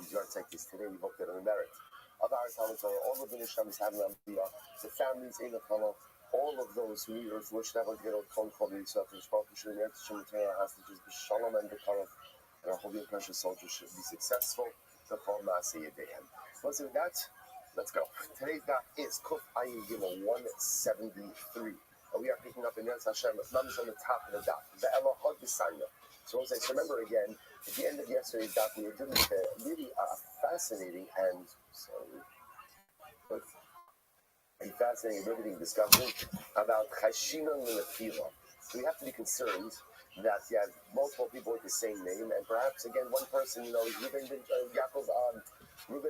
these yards like this today. We hope that on the merit of our Talmud Torah, all of the Nishamis having the families in the Kala, all of those who need Earth wish to have a good old phone call to yourself, and Shpal hostages, be Shalom and the Kala, and our holy and precious soldiers should be successful. So call Maaseh Yedehem. What's with that? Let's go. Today's daf is Kuf Ayin Gimel 173. We are picking up in Yetz Hashem, Mamish on the top of the daf. The Elohad B'Sayna. So as I remember again, at the end of yesterday's daf, we were doing a really fascinating and riveting discussion about Chashina and Nefila. So we have to be concerned that you have multiple people with the same name, and perhaps again one person, Reuben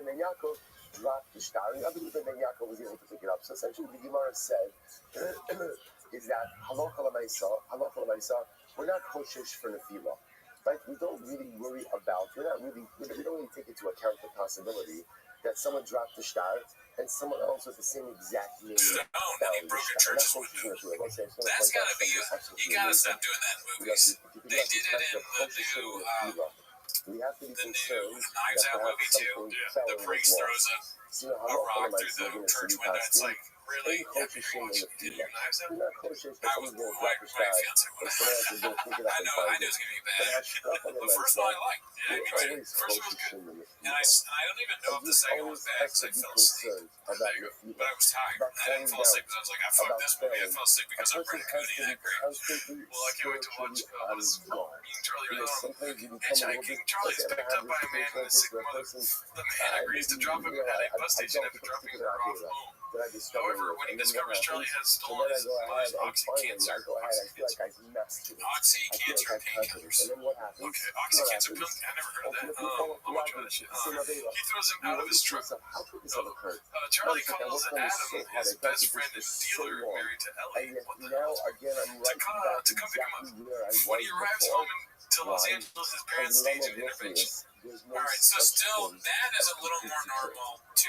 and Yaakov dropped the star, and other Reuben and Yaakov was able to pick it up. So essentially, the Gemara said is that halacha l'maisa, we're not choshesh for nefila, right? We don't really worry about. We don't really take into account the possibility that someone dropped the star and someone else with the same exact name found the star. That's gotta be you gotta stop doing that in movies. They did it in the new we have to be concerned Knives Out movie too. The priest throws a rock through the church window. It's like, really? Have you watched Knives Out? I was bored. My fiance would have. I knew it was going to be bad. The first one I liked. Yeah, me too. The first one was good. And I don't even know if the second one was bad because I fell asleep. But I was tired. I didn't fall asleep because I was like, I fucked this movie. I fell asleep because I read a goodie that great. Well, I can't wait to watch what is Meeting Charlie Redon. Hitchhiking. Charlie's picked up by a man in a sick mother. The man agrees to drop him at a bus station after dropping her off home. However, when he discovers Charlie has stolen his mother's OxyCancer painkillers. Okay, OxyCancer pill. I never heard of that. I'm gonna try that shit. He throws him out of his truck. Charlie calls Adam his best friend and dealer married to Ellie. What the hell? To come pick him up. When he arrives home to Los Angeles, his parents stage an intervention. Alright, so still, that is a little more normal to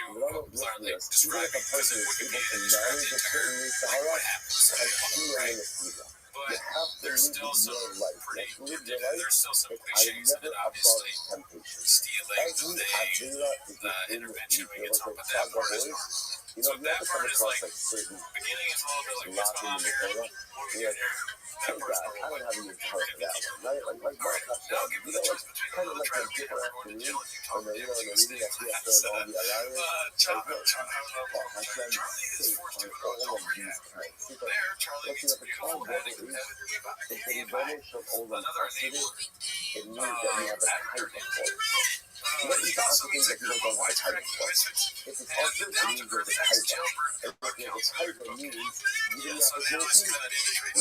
clearly describing because it wouldn't be described into her. Like what happens, right? But there's still some there's still some cliches, and then obviously stealing the thing, the intervention, we can talk about that part as well. So that part is like, beginning is a little bit like, what's going on here? What are we doing here? That part's normal, but now give me the choice between another tribe kid or going to jail if you talk to you stay Charlie is forced to go to rehab. There, Charlie meets a beautiful and competitive Canadian wife, another enabling attitude. Someone white turning voices, and the down to earth ex jailbird drug counselor. Yeah, so they always kind of integrate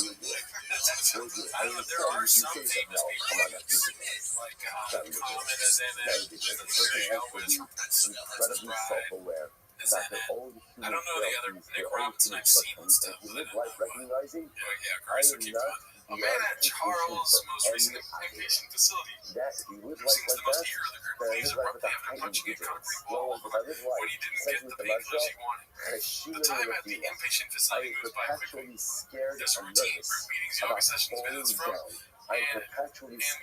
there are some famous people like Common is in it. There you go, it's from Princeton, Princess Bride. Is in it. I don't know the other Nick Robinson I've seen and stuff. Yeah, Christ will keep going. A man at Charles' most recent inpatient facility, who seems the most eager of the group, leaves abruptly after punching a concrete wall when he didn't get the painkillers he wanted. The time at the inpatient facility goes by quickly. There's a routine, group meetings, yoga sessions, visits from, and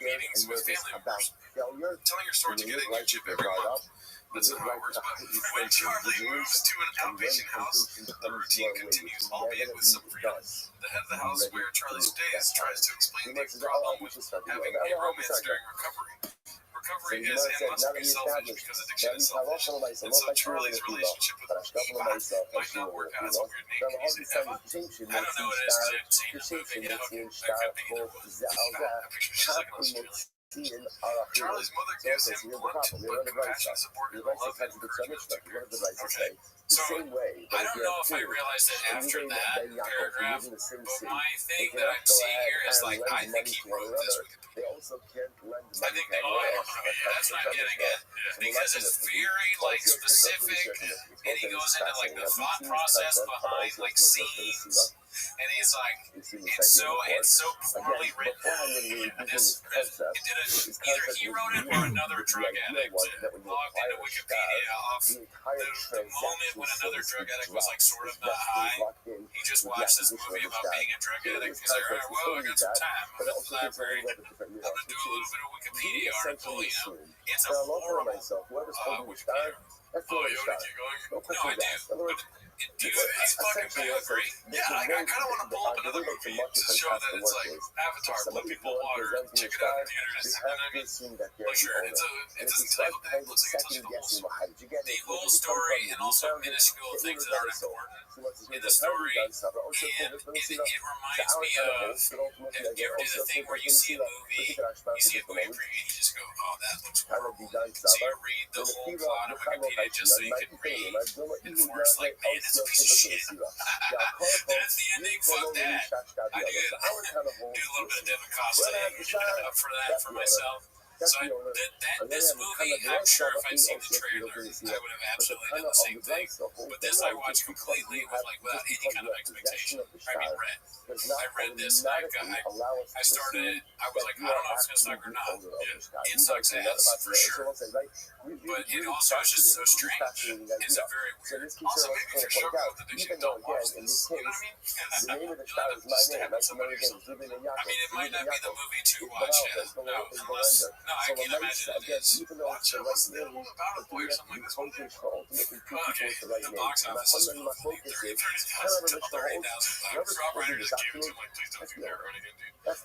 meetings with family members. Telling your story to getting your chip every month. That's how it works, but when Charlie moves to an outpatient house, the routine continues, albeit with some freedom. The head of the house where Charlie stays tries to explain the problem with having a romance during recovery. Recovery is and must be selfish because addiction is selfish, and so Charlie's relationship with Eva might not work out. It's a weird name. Can you say Eva? I don't know what it is because I haven't seen the movie. Okay, that could be the movie. I picture she's like an Australian. Charlie's mother gives him blunt but compassionate support and love and encouragement to bear. Okay, so I don't know if I realized it after that paragraph, but my thing that I'm seeing here is like, I think he wrote this Wikipedia. I think that, that's what I'm getting at, because it's very like specific, and he goes into like the thought process behind like scenes, And he's like, it's so poorly written. And this either he wrote it or another drug addict logged into Wikipedia off the moment when another drug addict was like sort of not high. He just watched this movie about being a drug addict. He's like, all right, well, I got some time. I'm at the library. I'm gonna do a little bit of Wikipedia article. It's a horrible Wikipedia. Oh, you want to keep going? No, I do. Dude, he's fucking bad, right? Yeah, I kind of want to pull up another movie to show that it's like Avatar, Blue People Water. Check it out in theaters. And I mean, like, sure, it's a title that looks like it touches the whole story and also minuscule things that aren't important in the story. And it reminds me of, you ever do the thing where you see a movie, you see a movie preview, and you just go, oh, that looks horrible. So you read the whole plot of Wikipedia just so you can read. And Forrest's like, man, it's a piece of shit. That's the ending. Fuck that. I do a little bit of Devin Costa for that for myself. So this movie, I'm sure if I'd seen the trailer, I would have absolutely done the same thing. But this I watched completely with like without any kind of expectation. I read this and I started it. I was like, I don't know if it's gonna suck or not. It sucks ass for sure. But it also is just so strange. It's a very weird. Also, maybe if you're struggling with addiction, don't watch this. You know what I mean? You'll end up stabbing somebody or something. I mean, it might not be the movie to watch yet. No, unless. No, I can't imagine it is. Watch it. What's the name about a boy or something like this one? Okay, the box office is roughly 30,000 to 30,000. Robert Reiner just gave it to him like, please don't do that or anything, dude. I'll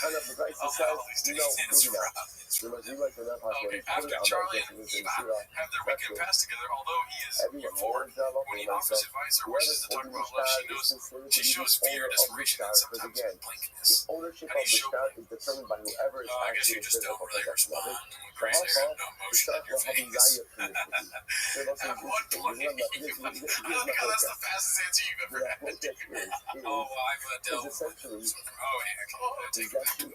have these things in Rob. Okay, after Charlie and Eva have their weekend pass together, although he is euphoric when he offers advice or wishes to talk about love, she shows fear, desperation, and sometimes blankness. How do you show that? I guess you just don't really respond. Crazy, I have no emotion on your face. At what point? I don't know how that's the fastest answer you've ever had. Oh, well, I'm gonna delve. Oh, yeah, come on, take it back.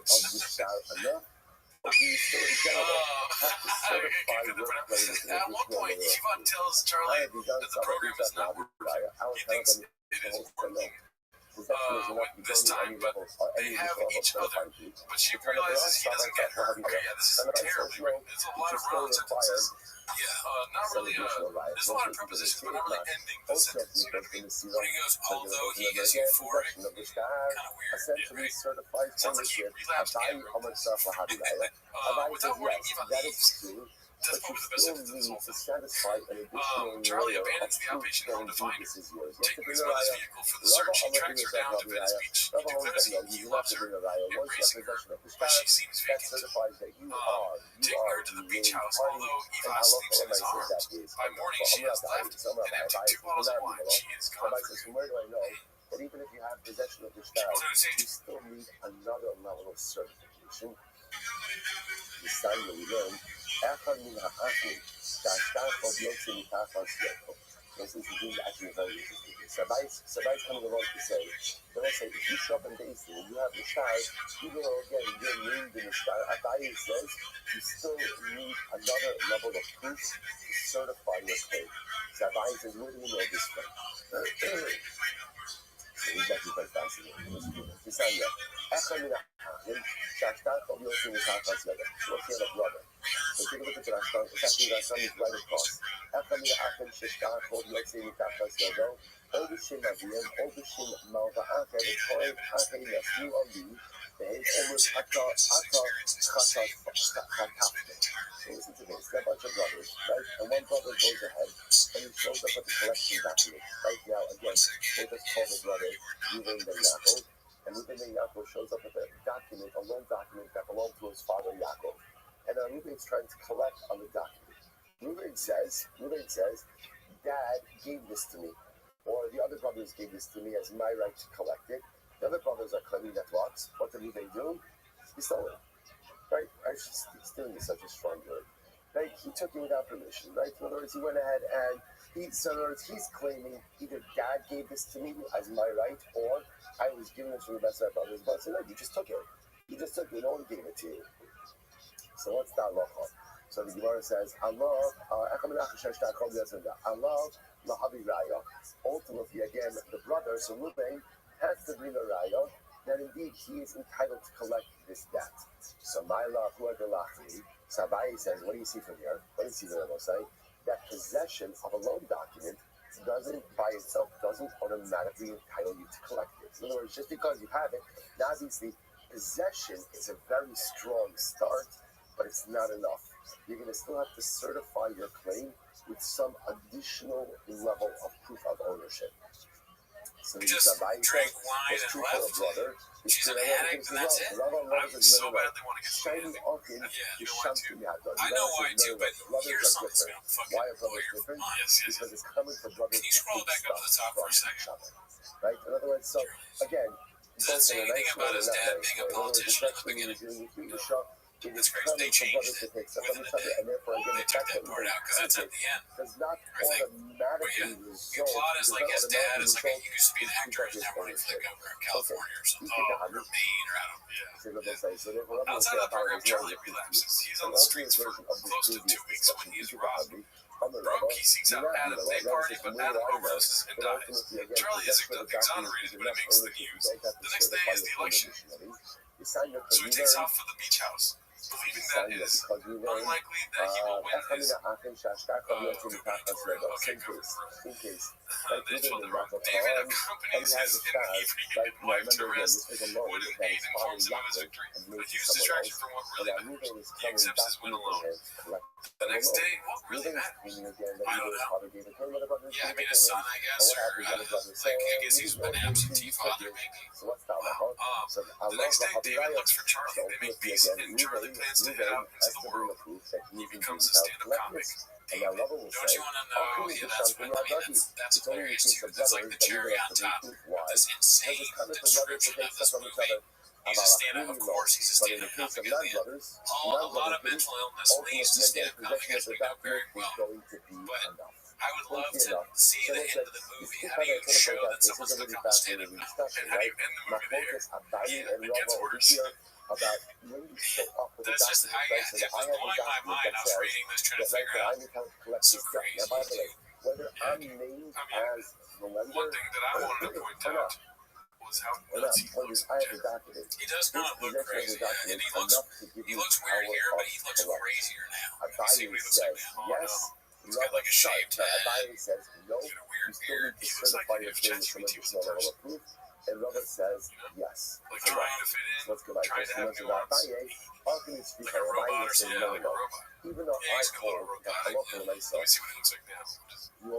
At one point, Yvonne tells Charlie that the program is not working. He thinks it is working. This time, but they have each other. But she realizes he doesn't get her. Okay, yeah, this is terribly written. There's a lot of wrong sentences. Yeah, not really. There's a lot of prepositions, but not really ending the sentence. You know what I mean? When he goes, although he is euphoric, kind of weird. Yeah, right. Sounds like he relapsed and wrote this. Without warning, Eva leaves. That's probably the best sentence in this whole film. Charlie abandons the outpatient home to find her. Taking his mother's vehicle for the search, he tracks her down to Venice Beach. He declares he loves her, embracing her, but she seems vacant. Taking her to the beach house, although Eva sleeps in his arms. By morning, she has left and emptied 2 bottles of wine. She is gone for good. But even if you have possession of the child, you still need another level of certification. We learn אחד מן האחים שהשטר עוד יוצא מתחת שלו. This is actually very interesting. Sabai is coming along to say, if you shop in Daisy and you have the shtar, even though again you're named in the shtar, Abai says you still need another level of proof to certify your claim. Sabai says, where do you know this from? He's actually quite fascinating. Kisanya, אחד מן האחים שהשטר עוד יוצא מתחת שלו. What's the other brother? So take a look at the Rashtam. It's actually Rashtam is right across. After the Achim Shishtar called Yotzi Mitachas Yodo, Odushin Aviyam, Odushin Malva'at, and the Toy Achim Yasmu Ali, they almost Chata Chatafta. So listen to this, they're a bunch of brothers, right? And one brother goes ahead and he shows up with the collection document. Right now, again, they just call the brother Ruben Ben Yaakov, and Ruben Ben Yaakov shows up with a document, a loan document that belonged to his father Yaakov. And Reuben's trying to collect on the document. Reuben says, Dad gave this to me, or the other brothers gave this to me as my right to collect it. The other brothers are claiming that what did Reuben do? He stole it, right? Stealing is such a strong word, right? He took it without permission, right? In other words, he went ahead and he's claiming either Dad gave this to me as my right, or I was giving it to the best of my brothers. But no, you just took it. No one gave it to you. So what's the halacha? So the Gemara says, Allah lahavi raya. Ultimately, again, the brother, so Reuben, has to bring a raya that indeed he is entitled to collect this debt. So my law, whoever lachli, Sabai says, what do you see from here? What does he say? That possession of a loan document doesn't automatically entitle you to collect it. In other words, just because you have it, now obviously possession is a very strong start, but it's not enough. You're going to still have to certify your claim with some additional level of proof of ownership. So we just drank wine and left. She's an addict and that's it? I so badly want to get shiny often you want to. I know why too, but here's something that's going to fucking blow your mind. Because it's coming from brothers. Can you scroll back up to the top for a second? Right? In other words, so again, does it say anything about his dad being a politician at the beginning? That's crazy. They changed it within a day. They took that part out because that's at the end. Does not automatically result. The plot is like his dad is like he used to be an actor and now running for the governor of California or something. Or Maine or I don't know. Outside that program, Charlie relapses. He's on the streets for close to 2 weeks when he's robbed. Broke, he seeks out Adam's day party, but Adam overdoses and dies. Charlie is exonerated, but it makes the news. The next day is the election. So he takes off for the beach house, believing that it is unlikely that he will win his They told the rock. David accompanies his inebriated wife to rest. Wouldn't aid in closing of his victory, but used distraction from what really matters. He accepts his win alone. The next day, what really matters? I don't know. Yeah, I mean, his son, I guess, or I guess he's an absentee father, maybe. The next day, David looks for Charlie. They make peace, and Charlie plans to head out into the world. He becomes a stand-up comic. Don't you want to know? Yeah, that's hilarious too. That's like the cherry on top of this insane description of this movie. He's a stand-up, of course. He's a stand-up comic at the end. A lot of mental illness leads to stand-up comic, as we know very well. But I would love to see the end of the movie. How do you show that someone's become a stand-up comic? And how do you end the movie there? And it gets worse. That's just, it was blowing my mind. I was reading this, trying to figure out. So crazy. Whether I'm named as the lender, one thing that I wanted to point out was how nuts he looks. He does not look crazy, and he looks weird here, but he looks crazier now. You see what he looks like now? Yes. He's got like a shaved head. Says no. Kind of weird beard. He looks like if ChatGPT was a person. And Rabbi says yes. Like trying to fit in, Let's go like trying to have nuance. Like a robot or something, like a robot. Even though Yeah, he's a little robotic. Let me see what he looks like now.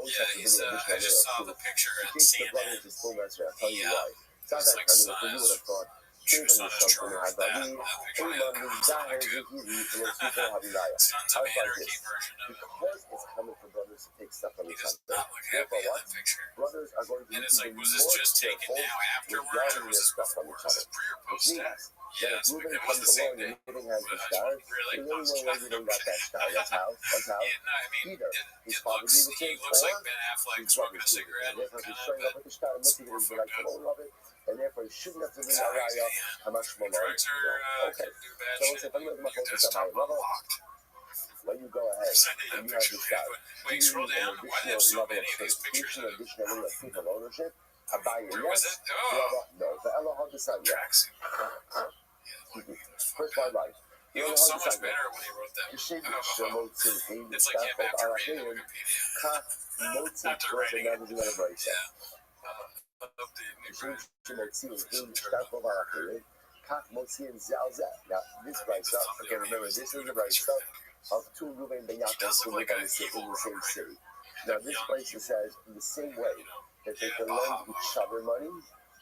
Yeah, he's, I just saw the picture at CNN. It's like son is, true son is George. That picture of the comic too. Son's of Anarchy version of him. Because it's coming from brothers to take stuff from He each does other. not look happy in that picture. Brothers are going to And it's like, was this just taken now afterwards, or was this before? Was this pre or post that? Yeah, it's like, it was the same day. But I just really post that. That's how. Yeah, no, I mean, he looks like Ben Affleck smoking a cigarette, kind of, but and therefore, you shouldn't have to bring it's out crazy, how much more. drugs are, Okay. can do bad So shit. Your desktop unlocked. When you go ahead, Send me that and you have picture. this guy. Wait, scroll down. Why do they have so many of these pictures of Additional proof of ownership. I buy your where was yes. it? Oh, No, the Elohim decided. tracksuit. Yeah, First my life. he looked so much better when he wrote that. It's like you have after reading the Wikipedia. After writing it. Yeah. I love the new version. Now, this writes up, okay, remember, this is the writes up of two Ruben Ben Yaakov who live in the same city. Now, this place says, in the same way that they can lend each other money,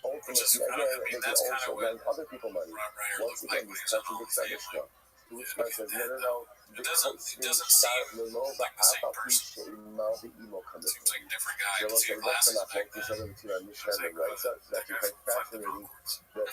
ultimately, again, they can also lend other people money. Once again, this contradicts our Mishnah. The Mishnah says, no. It doesn't seem like the same person. Seems like a different guy. You can see your glasses back then. It's like, that guy from the Concords. Well,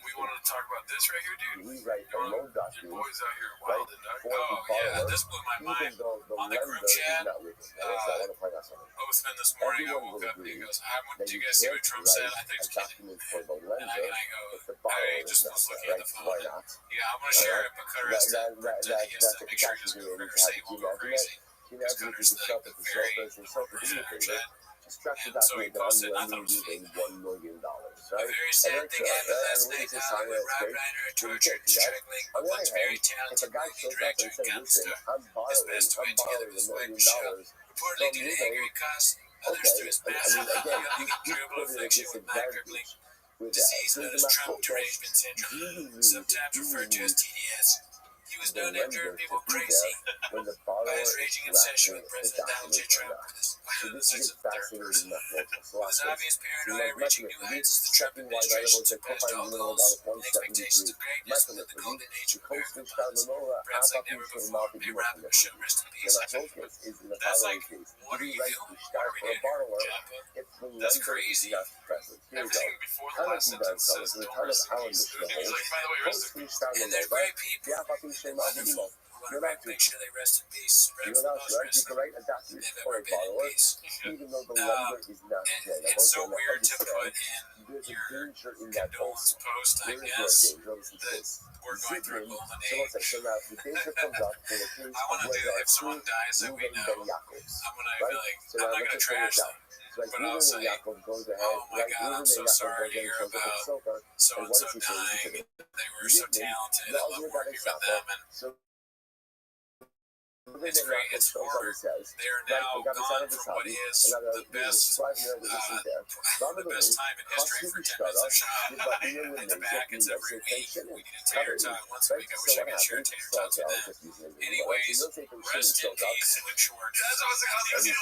we wanted to talk about this right here, dude. We write the loan Your document. boys out here wild and oh, yeah, this blew my mind. On the group chat, Oathman this morning, I woke up and he goes, do you guys see what Trump said? I think it's kidding. And I go, I just was looking at the phone. Yeah, I'm going to share it, but Cutter has to make sure he doesn't go over and say, we'll go crazy. Because Cutter's the very person in the group chat. Scratch the And so he document that posted, and I I'm thought it was lending you funny. $1 million, A right? very And sad that's thing happened and last when he night says sign when it, that's Rob great. Reiner Then you tortured can't do the that. struggling On but the once other very hand, if talented a guy movie shows up director and says, comes listen, to I'm his best to borrowing put together $1 his wife million Michelle, reportedly from due you, to then angry cuss, others okay. through his I massive mean, again, incurable he's put at a affliction with disadvantage microglial with that. disease So known the as Trump machlokas, derangement syndrome, sometimes referred to as TDS. He was the known to have driven lender to people be crazy there when the by borrower his is raging obsession drafting with the President Donald J. document or Trump. not. Wow, So this this is is a a third person. fascinating machlokas. So With watch his this. obvious So paranoia reaching new heights as the Trump second wide administration variable, the surpassed all co-finance goals and 173. expectations of greatness within the golden age of American funds. Perhaps like never before, may Rob and Michelle rest in peace. Is in the That's following like, case. what are you Right doing? to What start are we for a doing here, borrower Japa? if the That's lender is crazy. not present. Here we go. Everything before the Ton of last feedback, sentence fellas, says and a don't ton of rest in our peace. Mishnah He's like, by the way, rest in peace. And they're great people. They're wonderful. We want to make sure they rest in peace. Right You're for not most right. You wrestling can write a document they've for ever a been in borrower, peace. even though the lender is not dead. I It's so want you to weird to put understand in there's a your danger in that condolence also. post, I There is no guess, danger. Listen to that this. we're going through a golden So let's say, age. so now the danger comes up in the case I of want to where do, there are if someone two dies that we Reuven know, ben Yaakovs, I'm going to be right? like, So I'm now not let's going to just figure trash this out. them, So like but I'll Reuven say, ben Yaakov goes ahead, oh my right? God, I'm Reuven so ben Yaakov sorry goes to ahead hear and shows up at about the sofa, and what so-and-so does he say? Listen to dying. this. They were so talented. I love working with them. And So it's great. It's horror. They are now gone from what is the best the best time in history for 10 minutes of shot. At the back, it's every week. We need a tater tot once a week. I wish I could share tater tots with them. Anyways, rest in peace, Luke Short. That's what I was you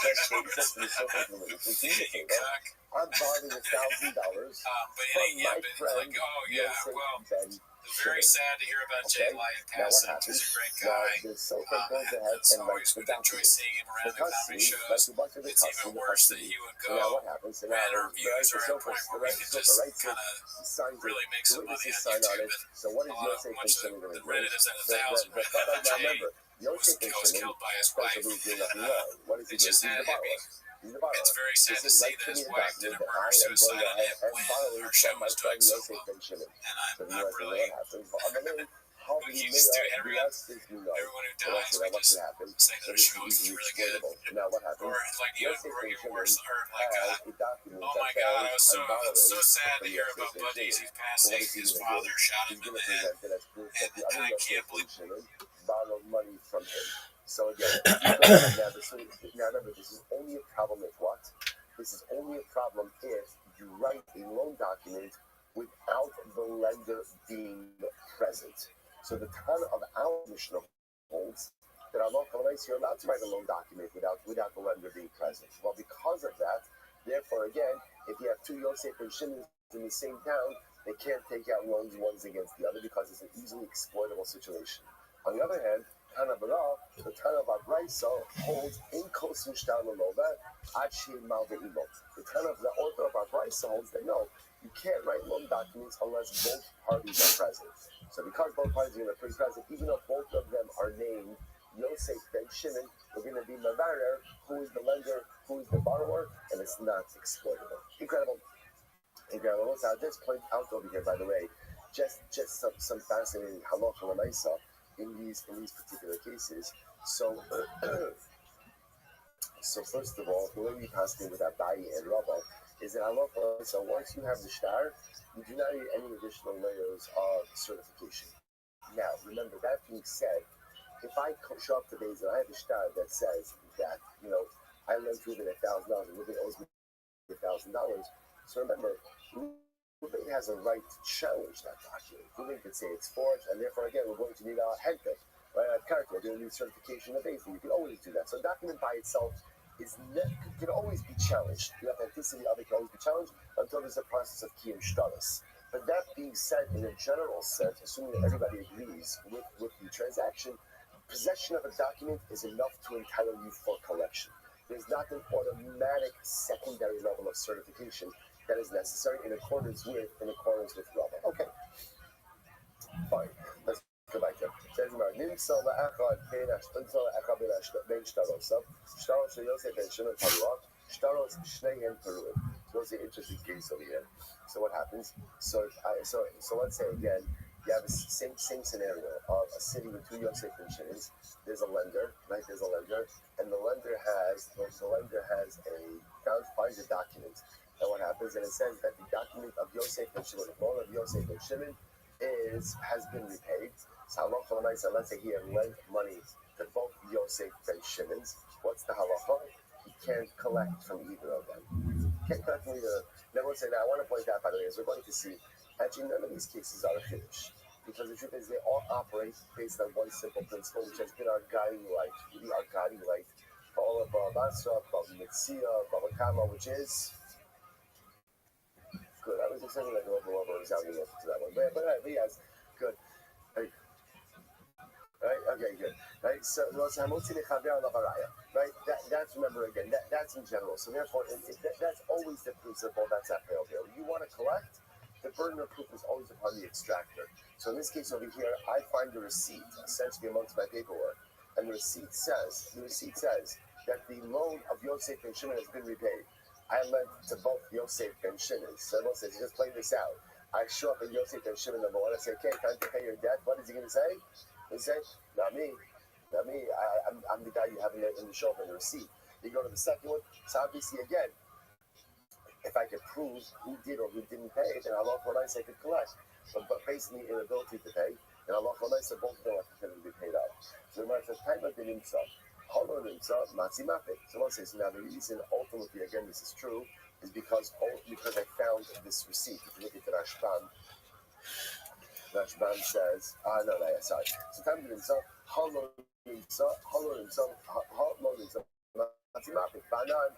cock. I'm borrowing $1,000 But from yeah, my but friend, like, oh yeah, Yosef well, Ben very sad to hear about Jay Light Now what passing. He's happens? a great Now guy. the sofa goes ahead As and always, writes the would enjoy document. seeing him around the comedy Like shows. a bunch of the It's even worse that he would So now go what happens? So when now our views the are at a sofa, point where we can the just writes kind it, of signs really it, make the some money witnesses on sign on YouTube. it. So what is Yosef Ben Much of Shimon going to the do? Reddit is at 1,000 right Now now. Jay remember, was Yosef Ben Shimon, killed by his wife. what is he They doing? just He's had the borrower. He's the borrower. It's very sad to This is see like that to his me a wife did document a that I murder am going suicide on ahead it and when borrowing our show from my was friend doing so Yosef well. Ben Shimon. And So I'm really, what happens? How we we used to may everyone know. who So dies, we what just could happen? say So that a this show is is easily really good. exploitable. Now what happens? Or like even worse, or like a document oh that my God, I was says, I'm so sad to from hear Yosef about Ben Buddy's. Shimon. He's passing. His father shot him He's in going the to head. present it as proof that the And other I can't Yosef Ben believe Shimon borrowed money from him. So again, now remember, this is only a problem if what? This is only a problem if you write a loan document without the lender being present. So the ton of our Mishnah holds that our local rights, you're allowed to write a loan document without the lender being present. Well, because of that, therefore, again, if you have two Yosef and Shimon in the same town, they can't take out loans ones against the other because it's an easily exploitable situation. On the other hand, Tana Bara, the Tana of Abraisa, holds in Kos Mishtar Lelova, Achi Mal Ve'imo. The Tana of the author of Abraisa holds that no, you can't write loan documents unless both parties are present. So because both parties are present, even though both of them are named Yosef Ben Shimon, we're going to be Mavarer, who is the lender, who is the borrower, and it's not exploitable. Incredible. Incredible. So I'll just point out over here, by the way, just some fascinating halacha l'maisa in these particular cases. So, so first of all, the way we pass in with Rabbi and Rabbi is that halacha. So once you have the shtar, you do not need any additional layers of certification. Now, remember, that being said, if I show up today and I have a shtar that says that, I lent Ruben $1,000 and Ruben owes me $1,000, so remember, Ruben has a right to challenge that document. Ruben could say it's forged, and therefore, again, we're going to need a hentek, right? A character, we're going to need certification of base. You can always do that. So a document by itself can always be challenged. The authenticity of it can always be challenged until there's a process of kiyum shtaris. But that being said, in a general sense, assuming that everybody agrees with the transaction, possession of a document is enough to entitle you for collection. There's not an automatic secondary level of certification that is necessary in accordance with Rabbi. Okay, fine. Let's go back there. Says Nimsa la'achad ben shtarosav, shtaros sheyosef ben shimon paruach, shtaros shneihen paruim. So it's an interesting case over here. So what happens? So let's say again, You have a same scenario of a city with two Yosef ben Shimons. There's a lender, right? There's a lender, and the lender has finds a document. And what happens? And it says that the document of Yosef ben Shimon, the loan of Yosef ben Shimon, has been repaid. So let's say he had lent money to both Yosef ben Shimons. What's the halacha? He can't collect from either of them. Can't collect from either. Then we'll say, now I want to point out, by the way, as we're going to see, actually none of these cases are a finish. Because the truth is, they all operate based on one simple principle, which has been our guiding light, really our guiding light, for all of Basra, Mitzia, Kama, which is good. I was expecting like a little over resounding answer to that one, but yes, good. Right? Okay, good. Right? So, right? That's remember again. That's in general. So therefore, that's always the principle. That's at fail here. You want to collect. The burden of proof is always upon the extractor. So in this case over here, I find the receipt essentially amongst my paperwork, and the receipt says that the loan of Yosef ben Shimon has been repaid. I lent to both Yosef ben Shimon. So everyone says, just play this out. I show up in Yosef ben Shimon number one. I say, okay, time to pay your debt. What is he going to say? He said, not me. I'm the guy you have in the show in the receipt. You go to the second one. So obviously again, if I could prove who did or who didn't pay, then Allah I say could collect. But based on the inability to pay, and Allah said both of them are considered to be paid out. So the Gemara says, "Time of the nimsa, hollow nimsa, matzi mape." So one says, now the reason ultimately, again, this is true, is because I found this receipt. If you look at the Rashban says, sorry. So time of the nimsa, hollow nimsa, matzi mape. Banan.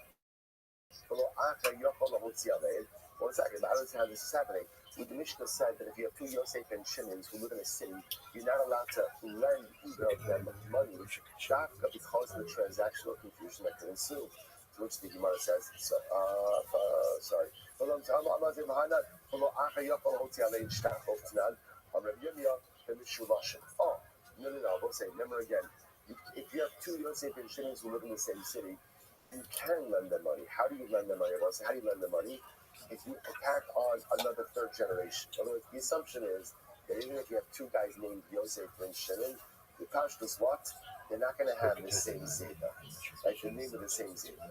One second, I don't see how this is happening. The Mishnah said that if you have two Yosef and Shimons who live in a city, you're not allowed to lend either of them money because of the transactional confusion that can ensue. To which the Gemara says, sorry. Oh, no, we'll say, remember again, if you have two Yosef and Shimons who live in the same city, you can lend them money. How do you lend them money? How do you lend them money? If you attack on another third generation. In other words, the assumption is that even if you have two guys named Yosef and Shimon, the Pashtus what? They're not going to have the same Zeta. Like the name of the same Zeta.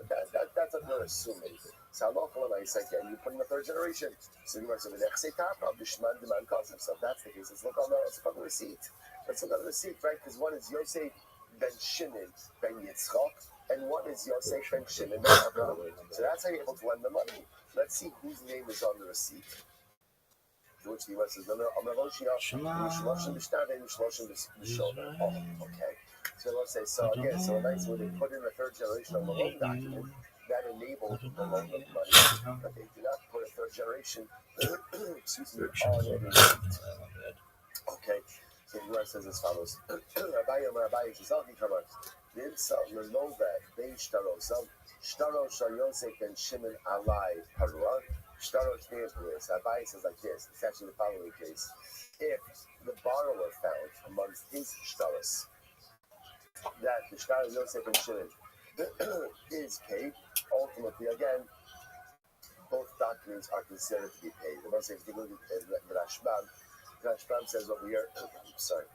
That's what we're assuming. So and you put in the third generation. So you must have the next Bishman demand calls himself. That's the case. Let's look on the receipt. Let's look on the receipt, right? Because one is Yosef ben Shimon ben Yitzchak, and one is Yosef ben Shimon ben Avraham. So that's how you're able to lend the money. Let's see whose name is on the receipt. To which the Gemara says, oh, okay. So let's say, so again, so nice when they put in a third generation on the loan document, that enabled the loan of money, but they do not put a third generation, excuse me, on the receipt. Okay. So the Gemara says as follows. Rabbi says, Yosef ben Shimon alai parua. Shtaro Rabbi says like this. It's actually the following case. If the borrower found amongst his shtaros that the shtar of Yosef ben Shimon is paid, ultimately again, both documents are considered to be paid. The most significant the Rashban. The Rashban says over here. Sorry.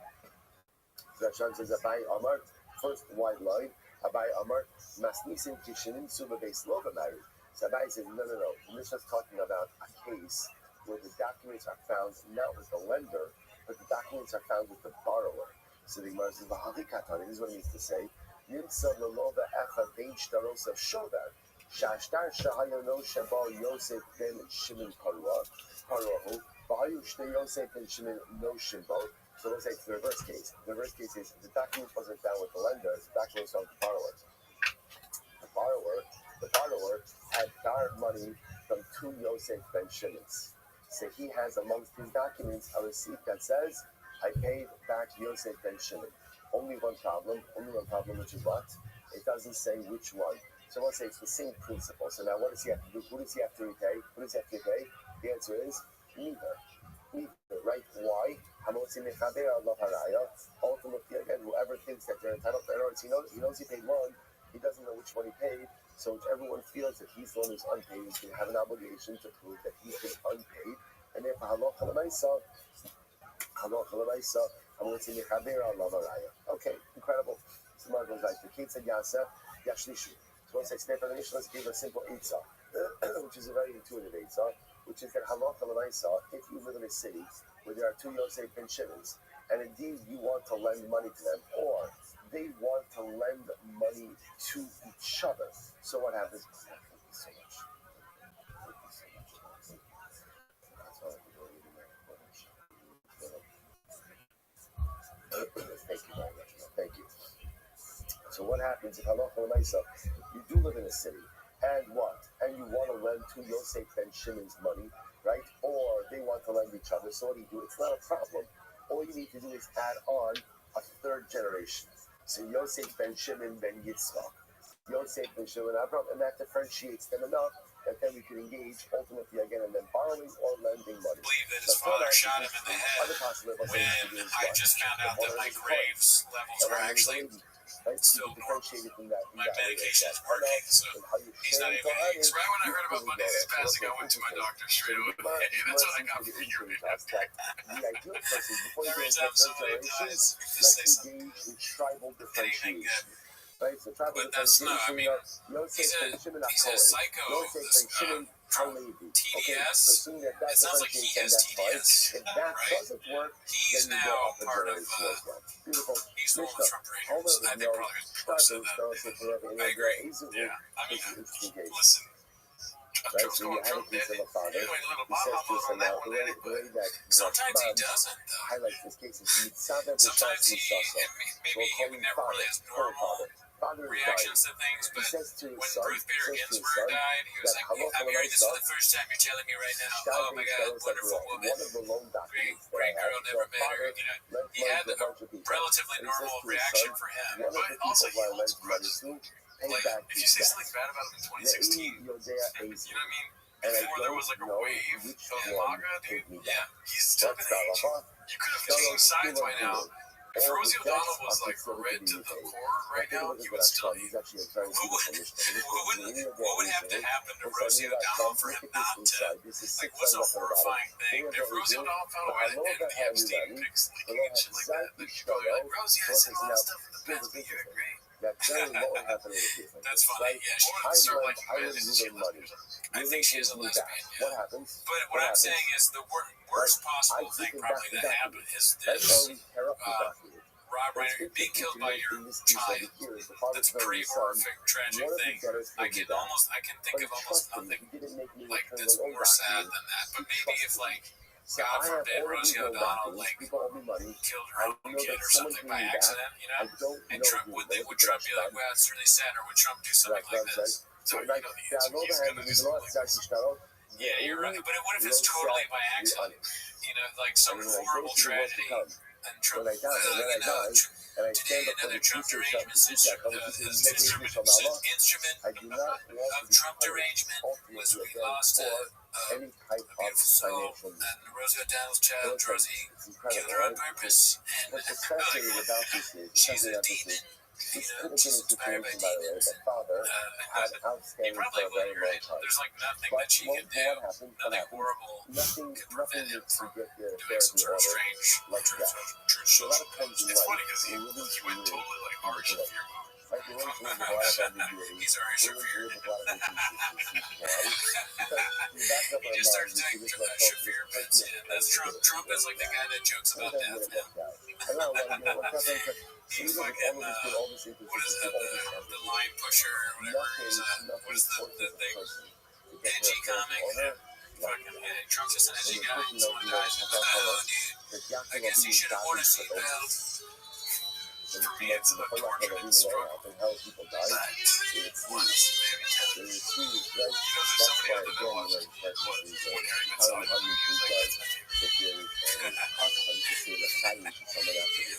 The Rashban says Abai Amar. First white line. Abai Amar Masnisin Kishinim Suba Beis Lova married. So Abai says no. This was talking about a case where the documents are found not with the lender, but the documents are found with the borrower. So the Gemara says V'Halikatan. This is what it means to say. Nimsa Lelova Echa Bein Shtaros of Shover. Shashtar Shahayono Shabal Yosef ben Shimon Paruahu. Vayu Shte Yosef ben Shimon no Shimbo. So let's say it's the reverse case. The reverse case is the document wasn't found with the lender, the document was found with the borrower. The borrower had borrowed money from two Yosef ben Shimons. So he has amongst his documents a receipt that says, I paid back Yosef ben Shimon. Only one problem, which is what? It doesn't say which one. So let's say it's the same principle. So now what does he have to do? Who does he have to repay? The answer is neither, right? Why? Ultimately, again, whoever thinks that they're entitled to errors, he knows he paid one, he doesn't know which one he paid, so if everyone feels that he's the one who's unpaid, he's going to have an obligation to prove that he's been unpaid, and therefore, Okay, incredible. Someone goes like the kids and Yasa, Yashlishu. So one says, Stefan, let's give a simple Eitzah, which is a very intuitive Eitzah, which is that halacha l'maisa, if you live in a city where there are two Yosef ben Shimons, and indeed you want to lend money to them, or they want to lend money to each other. So what happens? Thank you so much. Thank you very much. Thank you. So what happens if halacha l'maisa, you do live in a city, and what? And you want to lend to Yosef ben Shimon's money, right? Or they want to lend each other. So what do you do? It's not a problem. All you need to do is add on a third generation. So Yosef ben Shimon ben Yitzchak, Yosef ben Shimon Abraham, and that differentiates them enough that then we can engage ultimately again in them borrowing or lending money. I believe that his father shot him in the head when I just found out that my Graves levels are actually still normal. My medication is working, so he's not even. So right when I heard about Mondays passing, I went to my doctor straight away. That's what I got for your There is absolutely ties. Just say something. Anything good. Right, so but that's no, I mean, he's a psycho. TDS. It sounds like he has TDS, right? He's now part of. He's the one with Trump ratings. I think probably Trump said that. I agree. Yeah, I mean, listen. Trump's going Trump did. He went a little blah on that one, didn't he? Sometimes he doesn't, though. Sometimes he maybe he never really has normal reactions to things, but when Ruth Bader Ginsburg died, he was like, I'm hearing this for the first time, you're telling me right now, oh my God, wonderful woman, great girl, never met her, he had a relatively normal reaction for him, but also he holds grudge. Like, if you say something bad about him in 2016, you know what I mean? Before there was like a wave of MAGA, dude, yeah, he's still an age. You could have changed sides by now. If Rosie O'Donnell was like red to the core right now, you would still be. What would have to happen to Rosie O'Donnell for him not to? Like, what's a horrifying thing? If Rosie O'Donnell found a way to end the Epstein pics leaking and shit like that, then she'd probably be like, Rosie, I said a lot of stuff in the past, but you're great. That's funny. Yeah, she would start like men and shit like that. I think she is a lesbian. Yeah. But what I'm saying is the worst possible thing probably that happened is this. Rob Reiner being killed by your child. That's a pretty horrific, tragic thing. I can think of almost nothing like that's more sad than that. But maybe if like God forbid Rosie O'Donnell like killed her own kid or something by accident, and Trump would Trump be like, well, it's really sad, or would Trump do something like this? So you know the answer. He's gonna do something like this. Yeah, you're right. But what if it's totally by accident? Like some horrible tragedy. And Trump, today another Trump derangement instrument of Trump derangement was we lost a beautiful soul, and Rosie O'Donnell's child, Rosie, killed her on purpose, and she's a demon. She's inspired by demons. He probably would, right? There's like nothing that she can do, nothing horrible could prevent him from doing some sort of strange truth social things. It's funny because he went totally like Ari Shaffir mode. He's Ari Shaffir. He just starts doing Shaffir bits. Yeah, that's Trump. Trump is like the guy that jokes about death now. He's fucking, what is that, the line pusher or whatever, what is the thing, edgy comic, fucking, Trump's just an edgy guy, someone dies, oh dude, I guess you should have worn a seatbelt. For me, it's about torture and struggle, but it's maybe there's somebody out there that watches, when Harry met Sally, he was like,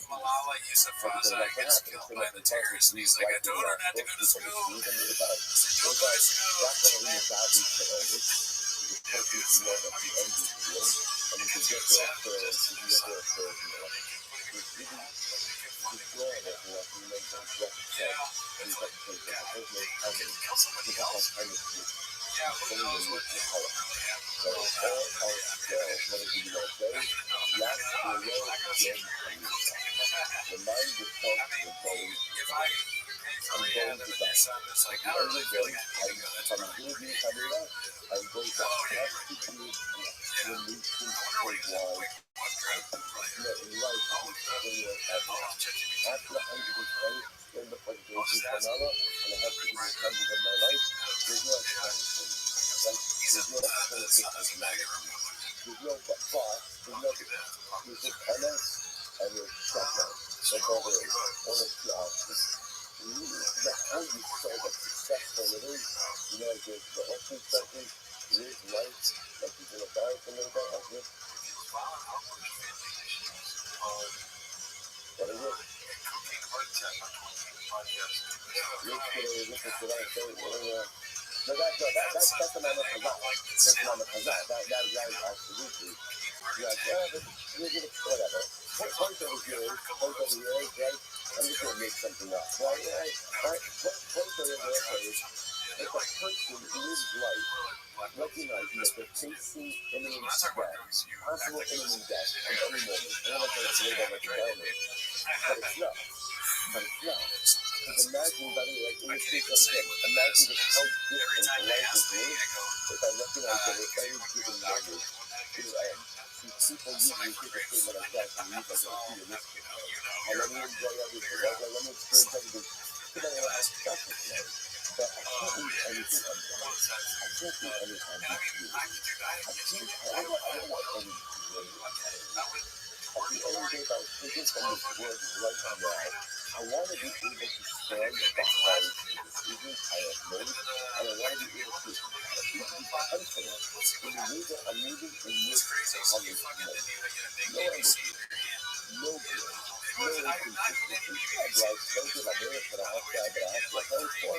Malala Yousafzai gets killed by the terrorists, and he's like, I told her not to go to school. I said, don't go to school. Kill somebody else. Something that needs to help. So all else fails. What did you say? Yes, the Lord did Hamisa. The mind is constantly going to die. I'm going to die. At the end of the day, if I'm going to be Hamila, I'm going to have to do releasing his life. Let life continue ever. After 120 in the presentation Canada, and I have to do the hundred of my life, there's no explanation. There's no explanation of humanity. There's no thought, there's nothing. There's just MS and there's shutdown. That's all there is. Only two options. That's how you say that successful living, you know, the ultimate something, live life, like you're going to die from it, like this. What is it? No, that's the Mama Chazal. That's the Mama Chazal. That is absolutely. You're like, yeah, but whatever. Point over here, right? I'm just going to make something up. Right? Point over here, okay. If a person lives life, recognizing that they're facing imminent death, possible imminent death at any moment. I don't know if that's the way that environment, but it's not. Because imagine, by the way, like in this case, imagine just how different life is lived if I recognize that at any given moment, see, people usually take a statement like that and use like a realistic. And let me enjoy everything, right? Like, let me experience everything. Because I have special things. But I can't leave anything undone. I can't leave any ambiguity. I don't want any gray. At the end of the day, if I was thinking from this world right now, I want to be able to stand behind the decisions I have made, and I want to be able to be confident in the way that I'm moving in this public moment. No ambiguity, no guilt, no inconsistency. I drive straight to my parents, but I have to account for absolutely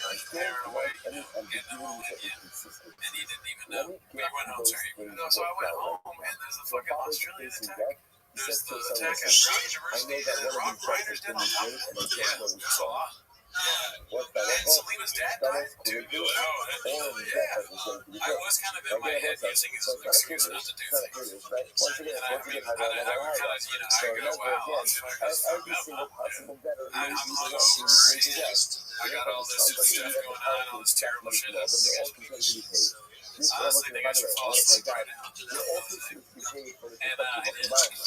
unequivocally. I don't want any ambiguities or inconsistency. Let me get those things worked out right now. So if I was facing death, he said to someone, I know that one of these deaths is going to be great, and I just know it's fun. What's that? Selena's dad died? Dude, no. Or death is going to be great. I was kind of in my head using his excuse not to do things. Right? Once again, I would kind of, so remember again, every single possible death is going to be the one who is death. I got all this stuff going on, all this terrible shit. But they're all going to be paid. Honestly, I think I should fall asleep right now. You're also going to be paid for the perspective of the mind.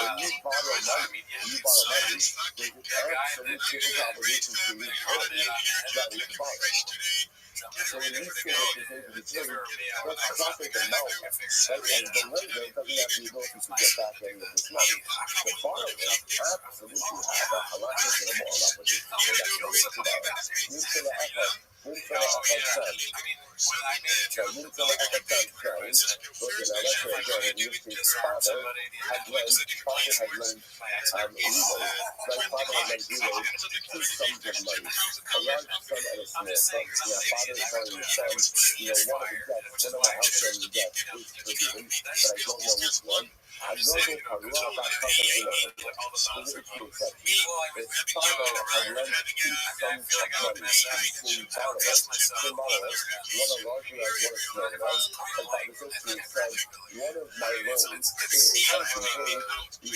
When you borrow money, there's an absolute different obligation to you that is borrowed. So when you say that you're going to be paid, that's profit the amount, right? And the lender doesn't have the ability to get back any of this money. The borrower absolutely have a halachic and a moral obligation to that money to borrow. I'm going to talk about something in a specific exception. If Father had lent two sums of money to the borrowers, one a larger as one a smaller as, and Father says to his son, one of my loans is, I can pay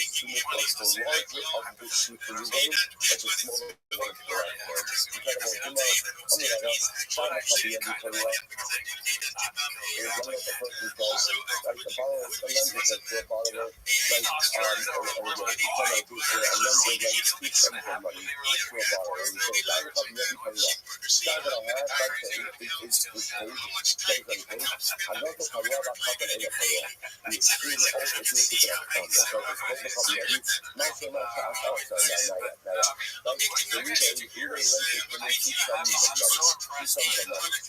you to make like the larger of the two for you loans, but the smaller one for the right one. Incredible. Father copy every for you. Is one of the person says,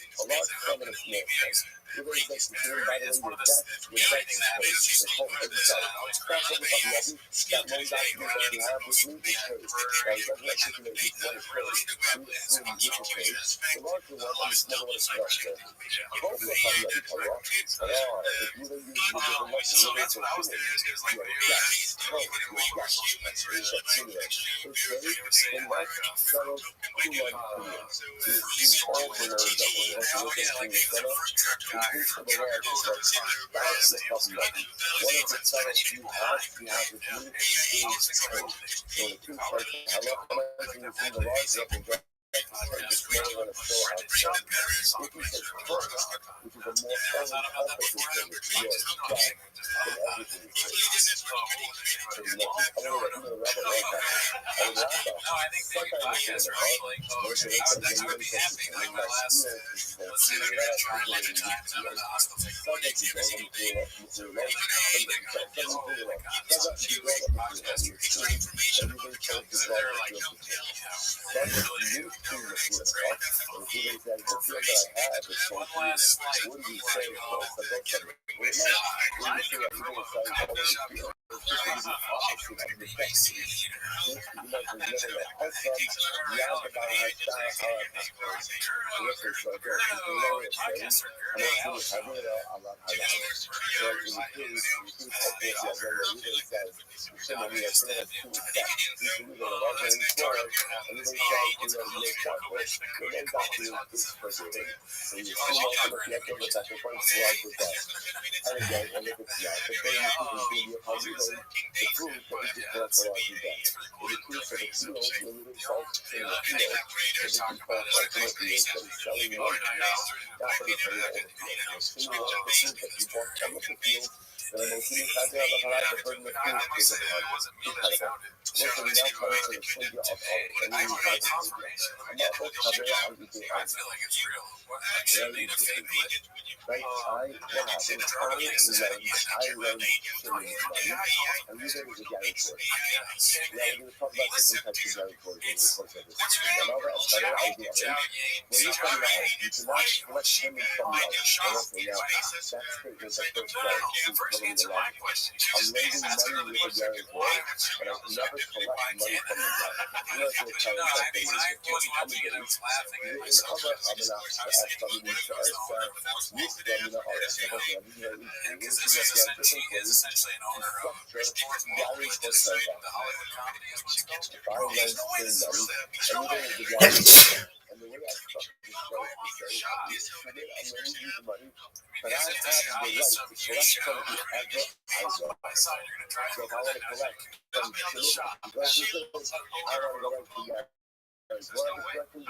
like the borrower, the lender says to a borrower, like, You're very Greek is sensitive. better, By right? the way, It's one your of debt the only thing that happens is usually is quicker. paid. It's always That's crazy. what the fucking Rabbi. Skill That one today, document that you have with me is paid. Now, it doesn't articulate which one is paid. We assume which is paid. The larger one and the smaller one is correct. Both of them have the Torah. If you don't use the different ones, So you don't that's what I was thinking. Is like, you when have you're gas. underneath, Oh, put him you have over gas. key, that's very It's short. accumulate. It's You paid. would say Then like, that settles like, 2 months from you. You assume sort all of the like, nerves that way. Once you now, look yeah, at like, the he's a setup, fruit truck in guy, case of the trucker large goes is like thousands of fucking money. One of the setups you have with me is paid. So the two sides, I love how much you see the large represent. It's more than a show how it's done. If you say first, which is a more all-encompassing thing, it's yours, that, then everything is paid. So you know, I'm going to wrap it like that. I would laugh at No, I think it's like maybe I podcasts understand are the also like, oh, most shit, of it, that's you would be really epic. Like my last, let's say I'm gonna try 11 times out of the hospital, take one day, two days, you they're like, you know, one last like, essentially an owner of the Hollywood comedy. and the way I structure this show is to say, I'm going to use the money, but I have the right to collect from whoever I want. So if I want to collect from Philip, because I want to go right to Gary. I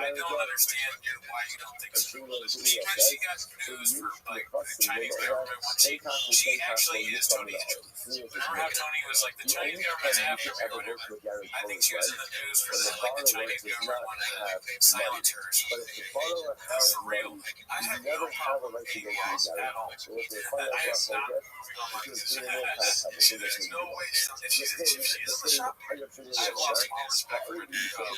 don't understand why you don't think so. She got news for like the Chinese government once she actually is Tony. Remember how Tony was like the Chinese government's after me or whatever? I think she was in the news for that, like the Chinese government wanted to silence her. But if the borrower has For real, money, I you have never no have a problem right to go with to loss the at all. So if the borrower I have has stopped money, because there's no way if she's in the shop, I've lost all respect for the shop.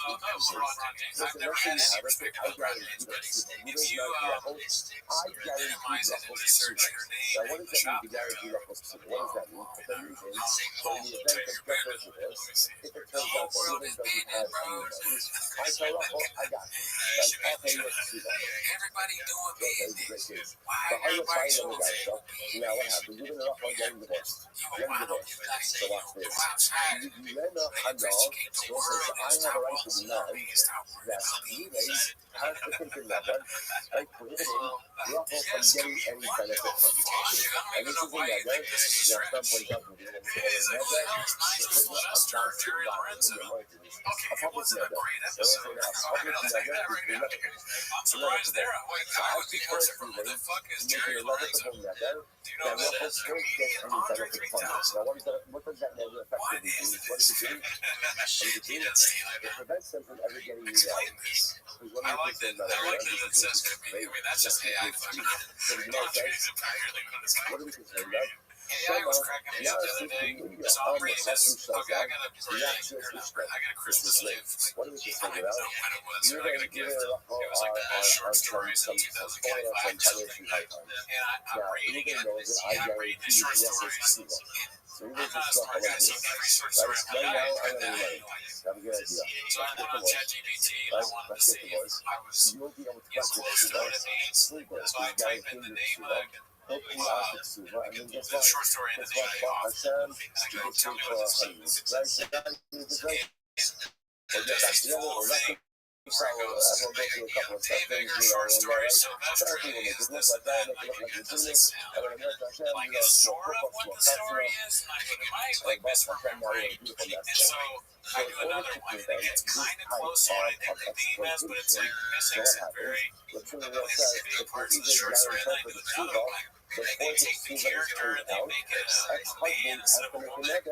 I've never had any respect for Bradley's, but if you minimize it and just search her Now, name what in does the that mean shop, to guarantee ruffles? What does that mean? What that means is, so in the event of preference of this, if it turns out that Ruben doesn't have any money, I tell Ruffle, I got you. I'll pay you to see that. everybody doing business. Why But how you everybody find so them guys, so now what happens? Ruben and Ruffle are getting divorced. Getting divorced. So watch this. You end up, I know, so I have a right to demand that Ruben has to continue that one by prohibiting Ruffle from getting any benefit from it. And this is a nugget. There are some places out there that say a nugget to put a bounce to the bottom in your marketing. A public nugget. So let's say that a public nugget is inevitable. So I support Ruben to make an inevitable nugget that Ruffle won't get any benefit from it. Now what does that nugget effectively do? What does it do? It prevents them from ever getting you that. I like that it says could be. I mean, that's just AI. So you know what I'm saying? What are we concerned about? Yeah, he was cracking me up the other day. So I'm reading this. Okay, I got a Christmas gift. What is this I don't thing even about? know when it was, but I got a gift. It was like the best short stories of 2025 or something like that. And I'm reading it. Yeah, I'm reading the short stories. I'm not a smart guy, so every short story I'm like, I read that. Have a good idea. So I went on ChatGPT and I wanted to see if I was You'll be able to close to what it means. So I type in the name of the short story and the name of the author, and I go, tell me what this means. And there's this whole thing where it goes, David Eggers short story, Sylvester is this and that. Like, it doesn't sound like it's sort of what the story is. And I go, am I like misremembering? And so I do another one. And it's kind of close to what I think the theme is, but it's like missing some very significant parts of the short story. And then I do another one. And they take the character and they make it a man instead of a woman. And I go,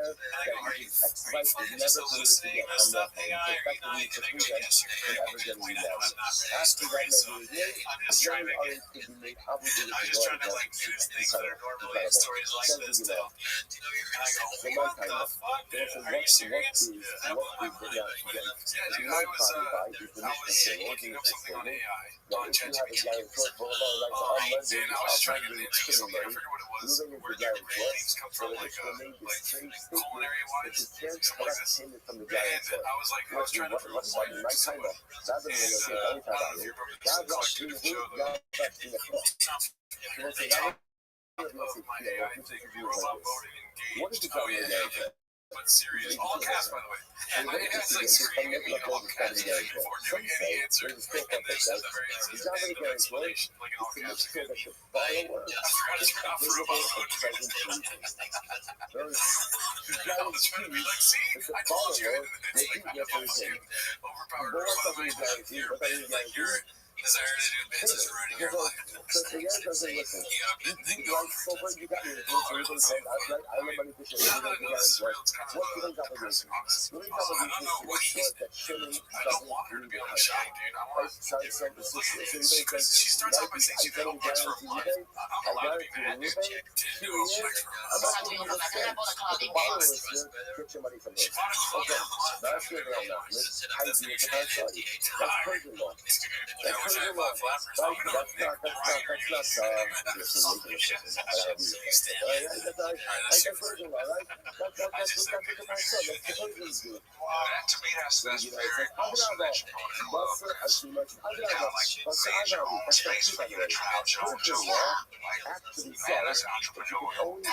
are you just hallucinating this stuff, AI? Are you not? And they go, yes, you're very much point out. I'm not really a story, so I'm just trying to get. I'm just trying to like use things that are normally in stories like this to help you. And I go, what the fuck, dude? Are you serious? That blew my mind. Yeah, dude, I was looking up something on AI on ChatGPT. Dude, I was trying to think of something. I forget what it was. Where their names come from, like culinary wise, something like this. And I was like, I was trying to prove a point or something. And I don't know if you remember this executive show, my AI thing, we were upvoted and engaged. Oh yeah. But serious. All caps, by the way. And it's like screaming at me in all caps before doing any answer. And this is the very end of explanation, like in all caps again. I forgot to turn off robot mode. I was trying to be like, see, I told you. And it's like, no, skip. Overpowered robot mode. Like, your desire to do bits is ruining your life. I don't want her to be on the show, dude. I want to give her because she starts off by saying she don't watch for a month. I'm allowed to be mad. She don't watch for a month. She bought a clone online. That's new change. I wish I had my flappers. I'm going to Nick Ryder. That to me, that's very also that you know in love because kind of like say Joe space for you to trial Joe like man that's entrepreneurial. He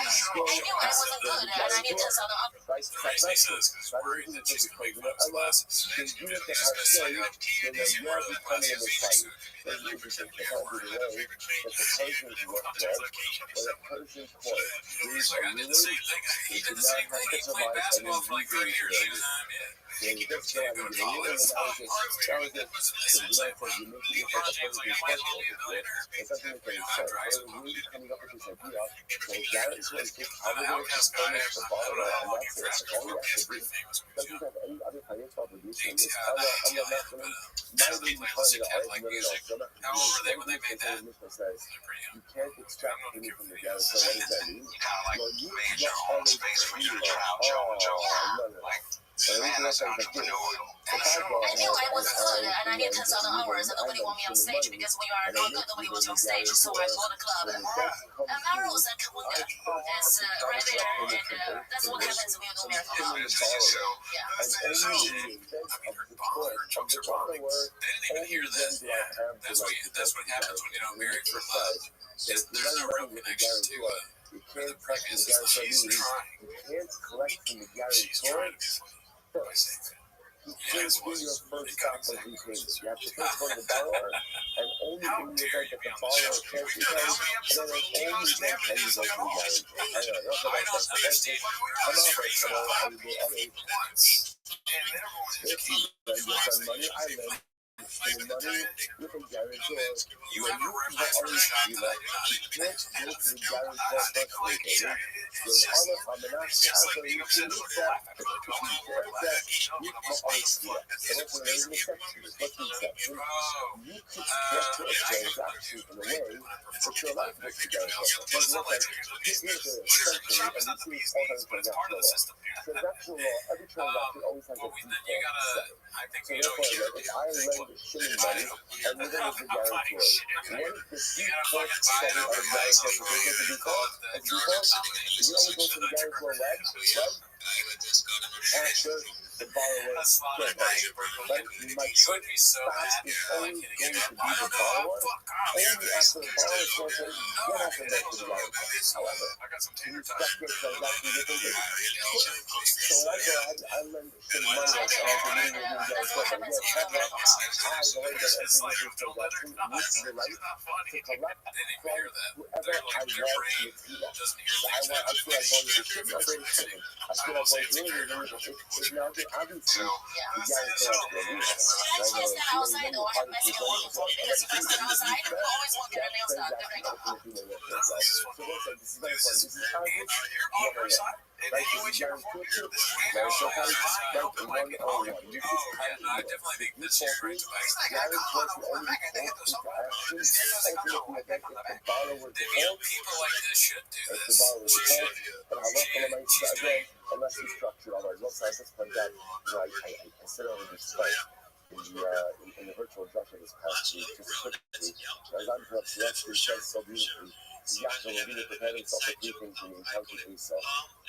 says because worried that she's gonna make those glasses. He's gonna say TNT more than glasses being sued. There's like your favorite change location or something. He's like I did the same thing. He did the same thing. He played basketball for like 30 years. He was yeah, he can't go to college. It's not hard. That was an essentially LeBron James like I might as well be a millionaire. I'm dry as well. I'm an outcast guy. I'm looking for a school. It's pretty famous. Sadly, my music had like music. However, when they made that, You can't extract anything from the data. So what does that mean? you kind of like made your own space for you to trial Joe and Joe. Like, man, that's entrepreneurial. I knew I wasn't good and I needed 10,000 hours and nobody wanted me on stage because when you are not good, nobody wants you on stage. So I bought a club. And my rules are Kawunga. It's right there and that's what happens when you do marathon. Yeah. So, I mean, her jokes are boring. They didn't even hear this. Yeah, that's what happens when you don't marry for love. There's no real connection to the pregnancy. She's trying. She's trying to be funny by saying that. You can't do your first stop of these things. You have to first go to the borrower, and only when you get the borrower cares you guys, and then only then can you go to the marriage. I don't understand. I'm not going to go out and do other. And then everyone's just keep money. I spending money with a guarantor. You have a relaxed shot that I did not You even can't go to the guarantor first weekend. It's just like being upset with your life. I feel like going to work life. You know, almost like the fuck. It's You could structure a transaction in a way that you're allowed to go to the guarantor. Doesn't look like here's the essentially, and you see it's all done transactional law. Transactional law, every transaction always has a default setting. So therefore, if I lend shilling money and you're going to the guarantor, what is the default setting of a guarantor? If there's a default, you only go to the guarantor when after the borrower gets paid. But my first stop is only going to be the borrower. Only after the borrower is going to then I can go to the guarantor. However, you structure transactions differently. So when I go ahead, I lend some money like that. That's what happens in the I go ahead and enter into this transaction with the right to collect from whoever I want to collect. So I feel like going to the ship, I'm going to ship. I feel like going to it's now obviously the guarantor has to agree. Should I just stand outside or have my single on the phone? Because if I stand outside, I always want to get a nail stuff. So this is very important. This is obvious. Right, this is guarantor too. Guarantor has right in 101. This is I definitely think this is right. guarantor to only call into action ultimately against the borrower default. People like this should do If the this. borrower default, and how long can I make that again? Unless you structure otherwise. Let's say this point that I said over this site in the virtual instruction this past week, just quickly, as I'm perhaps Leslie says so beautifully, Yaakov Avinu prepared himself for three things when he encountered Esau: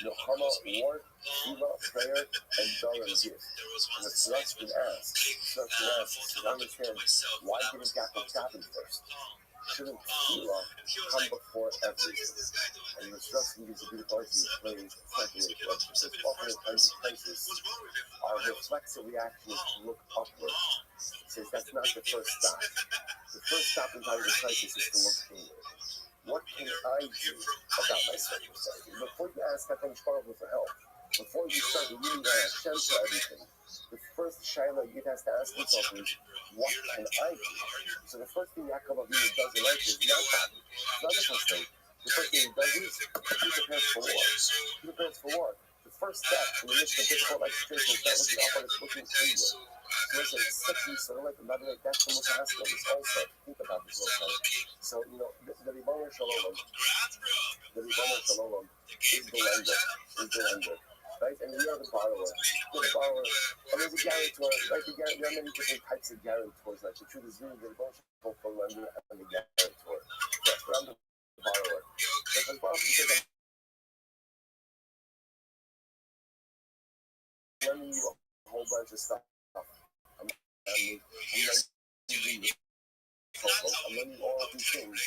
Nechama, war, Shiva, prayer, and Dara, gift. And the Celestian asks, to understand, why didn't Yaakov stop him first? Shouldn't Shiva come before everything? And the Celestian gives a beautiful answer. He explains secondly, because often in times of crisis, our reflexive reaction is to look upward. He says that's not the first stop. The first stop in times of crisis is to look inward. What can I do about my circumstances? Before you ask HaKadosh Baruch Hu for help, before you start leaning on Hashem for everything, the first shaila you has to ask yourself is, what can I do? So the first thing Yaakov Avinu does in life is not that. It's not the first thing. The first thing he does is he prepares for war. He prepares for war. The first step in the midst of difficult life situations is not looking up, but it's looking inward. So listen, it's such a sort of like, by the way, that's the most aspect of this also. Think about this real time. So, the Ribono Shalom is the lender, right? And we are the borrower. And there's a guarantor, right? There are many different types of guarantors. Like, the truth is really the Ribono Shalom for the lender and the guarantor. Yes, but I'm the borrower. But the borrower says, I'm lending you a whole bunch of stuff. I'm lending all of these things.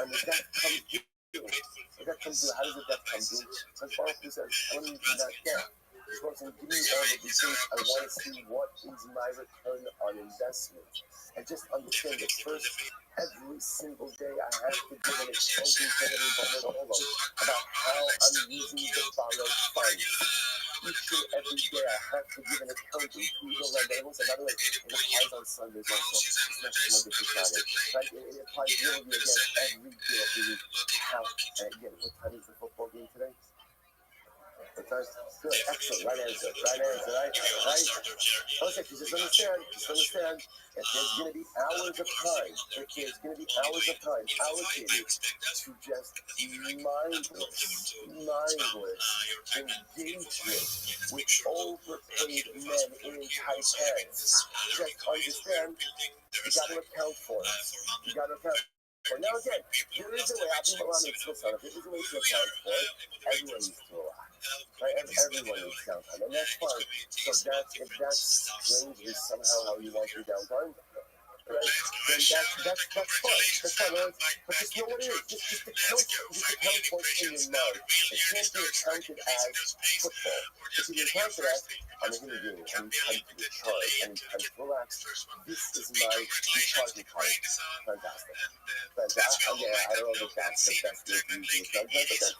And the debt comes due. The debt comes due. How does the debt come due? Because Baruch Hu says, I'm lending you that debt. He's going to give me all of these things. I want to see what is my return on investment. And just understand that first, every single day I have to give an accounting to everybody about how I'm using the borrowed funds. Each and every day I have to give an accounting to the lender. And by the way, it applies on Sundays also. It's not just Monday through Friday. Right? It applies really again every day of the week. How, and again, what time is the football game today? What time? Good, excellent, right answer, right? Okay, just understand, if there's going to be hours of time allocated to just mindless engagement with overpaid men in tight pants, just understand, you got to account for it. Now again, there is a way, I'll be Milan and Swiss on it, there is a way to account for it. Everyone needs to relax. Right? Everyone needs downtime, and that's fine. So if that's strangely somehow how you want your downtime, right? Then that's fine. That's fine. Right? But just know what it is. Just account for it in your mind. It can't be accounted as football. It can be accounted as I'm a human being. I need time to recharge. I need time to relax. This is my recharging time. Fantastic. Fantastic. Yeah, I don't know if that's the best way to use it, but that's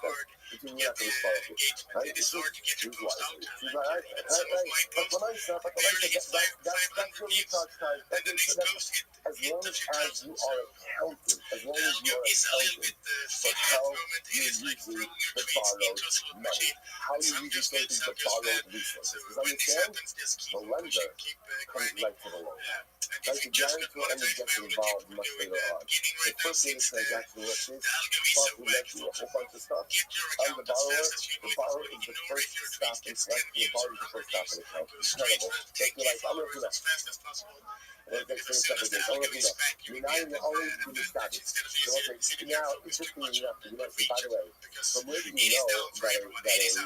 between you and the responsible. Right? It's choose wisely. Choose right. But when I said, that's your recharge time. That's as long as you are accounting, as long as you are accounting for how you're using the borrowed money, how you're using the borrowed resources. Because understand, the lender comes right to the loan. Right, the guarantor only gets involved much later on. The first day the transaction works is, we let you a whole bunch of stuff. I'm the borrower. The borrower is the first stop in collect. The borrower is the first stop in account. Incredible. Like you're like, I'm going to do that. And it takes 27 days. I'm going to do that. You're not in the only to the status. So okay, now, interestingly enough, you know, by the way, from where do you know that an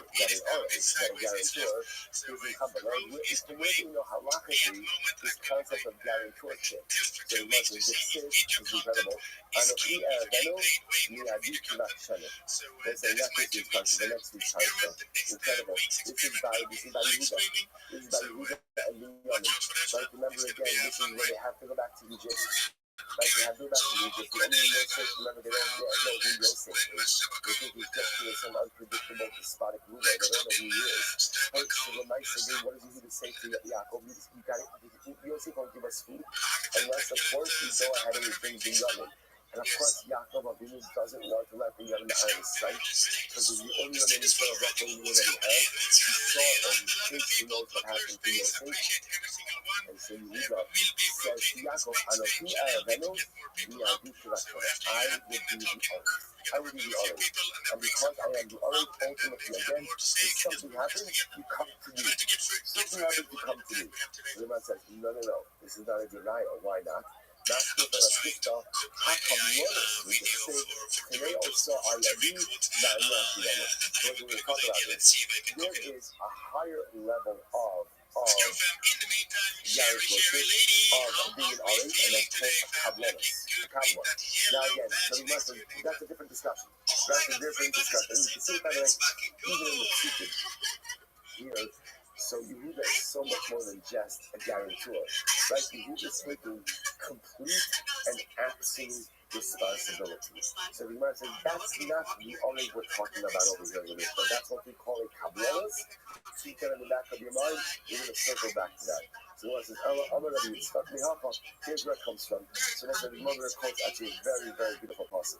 artist, that a guarantor is incumbent? Right? From where do you know how logically this concept of guarantorship? So you must have this is incredible. אנוכי אעבנו מידי כבקשנו. There's a next week's concept, the next week's concept. Incredible. This is by Yehuda. This is by Yehuda and Binyamin. Right? Remember again, this is where they have to go back to Egypt. Right, they have to go back to Egypt. The only Yosef, remember, they don't know who Yosef is. They think he's just some unpredictable, despotic ruler. They don't know who he is. Right, so the nice thing, what does Yehuda say to Yaakov? You got it. Yosef won't give us food unless, of course, we go ahead and we bring Binyamin. And of course, Yaakov Avinu doesn't want to let Binyamin out of his sight because he's the only remaining son of Rachel that he has. He saw it and he thinks he knows what happened to Yosef. And so Yehuda says to Yaakov, Anochi Arabenu, Miyadi Kivakshana. I will be the honor. I will be the honor. And because I am the honor, ultimately, again, if something happens, you come to me. Something happens, you come to me. So the man says, no. This is not a denial. Why not? Not with a sister, Hakamonis, we can say, today also are Yabi, not Yashiyama. So when we talk about this, there is a higher level of guarantorship, of being orange, and that's called a kabbalah. Now again, that's a different discussion. That's a different discussion. And you can see it by the way, even in the secret here. So Yehuda is so much more than just a guarantor, right? Yehuda is taking complete and absolute responsibility. So the Gemara says that's not the only we're talking about over here in this, but that's what we call a kabbalah. Keep that in the back of your mind. We're going to circle back to that. So the Gemara says, here's where it comes from. So that's the Gemara quotes actually a very, very beautiful passage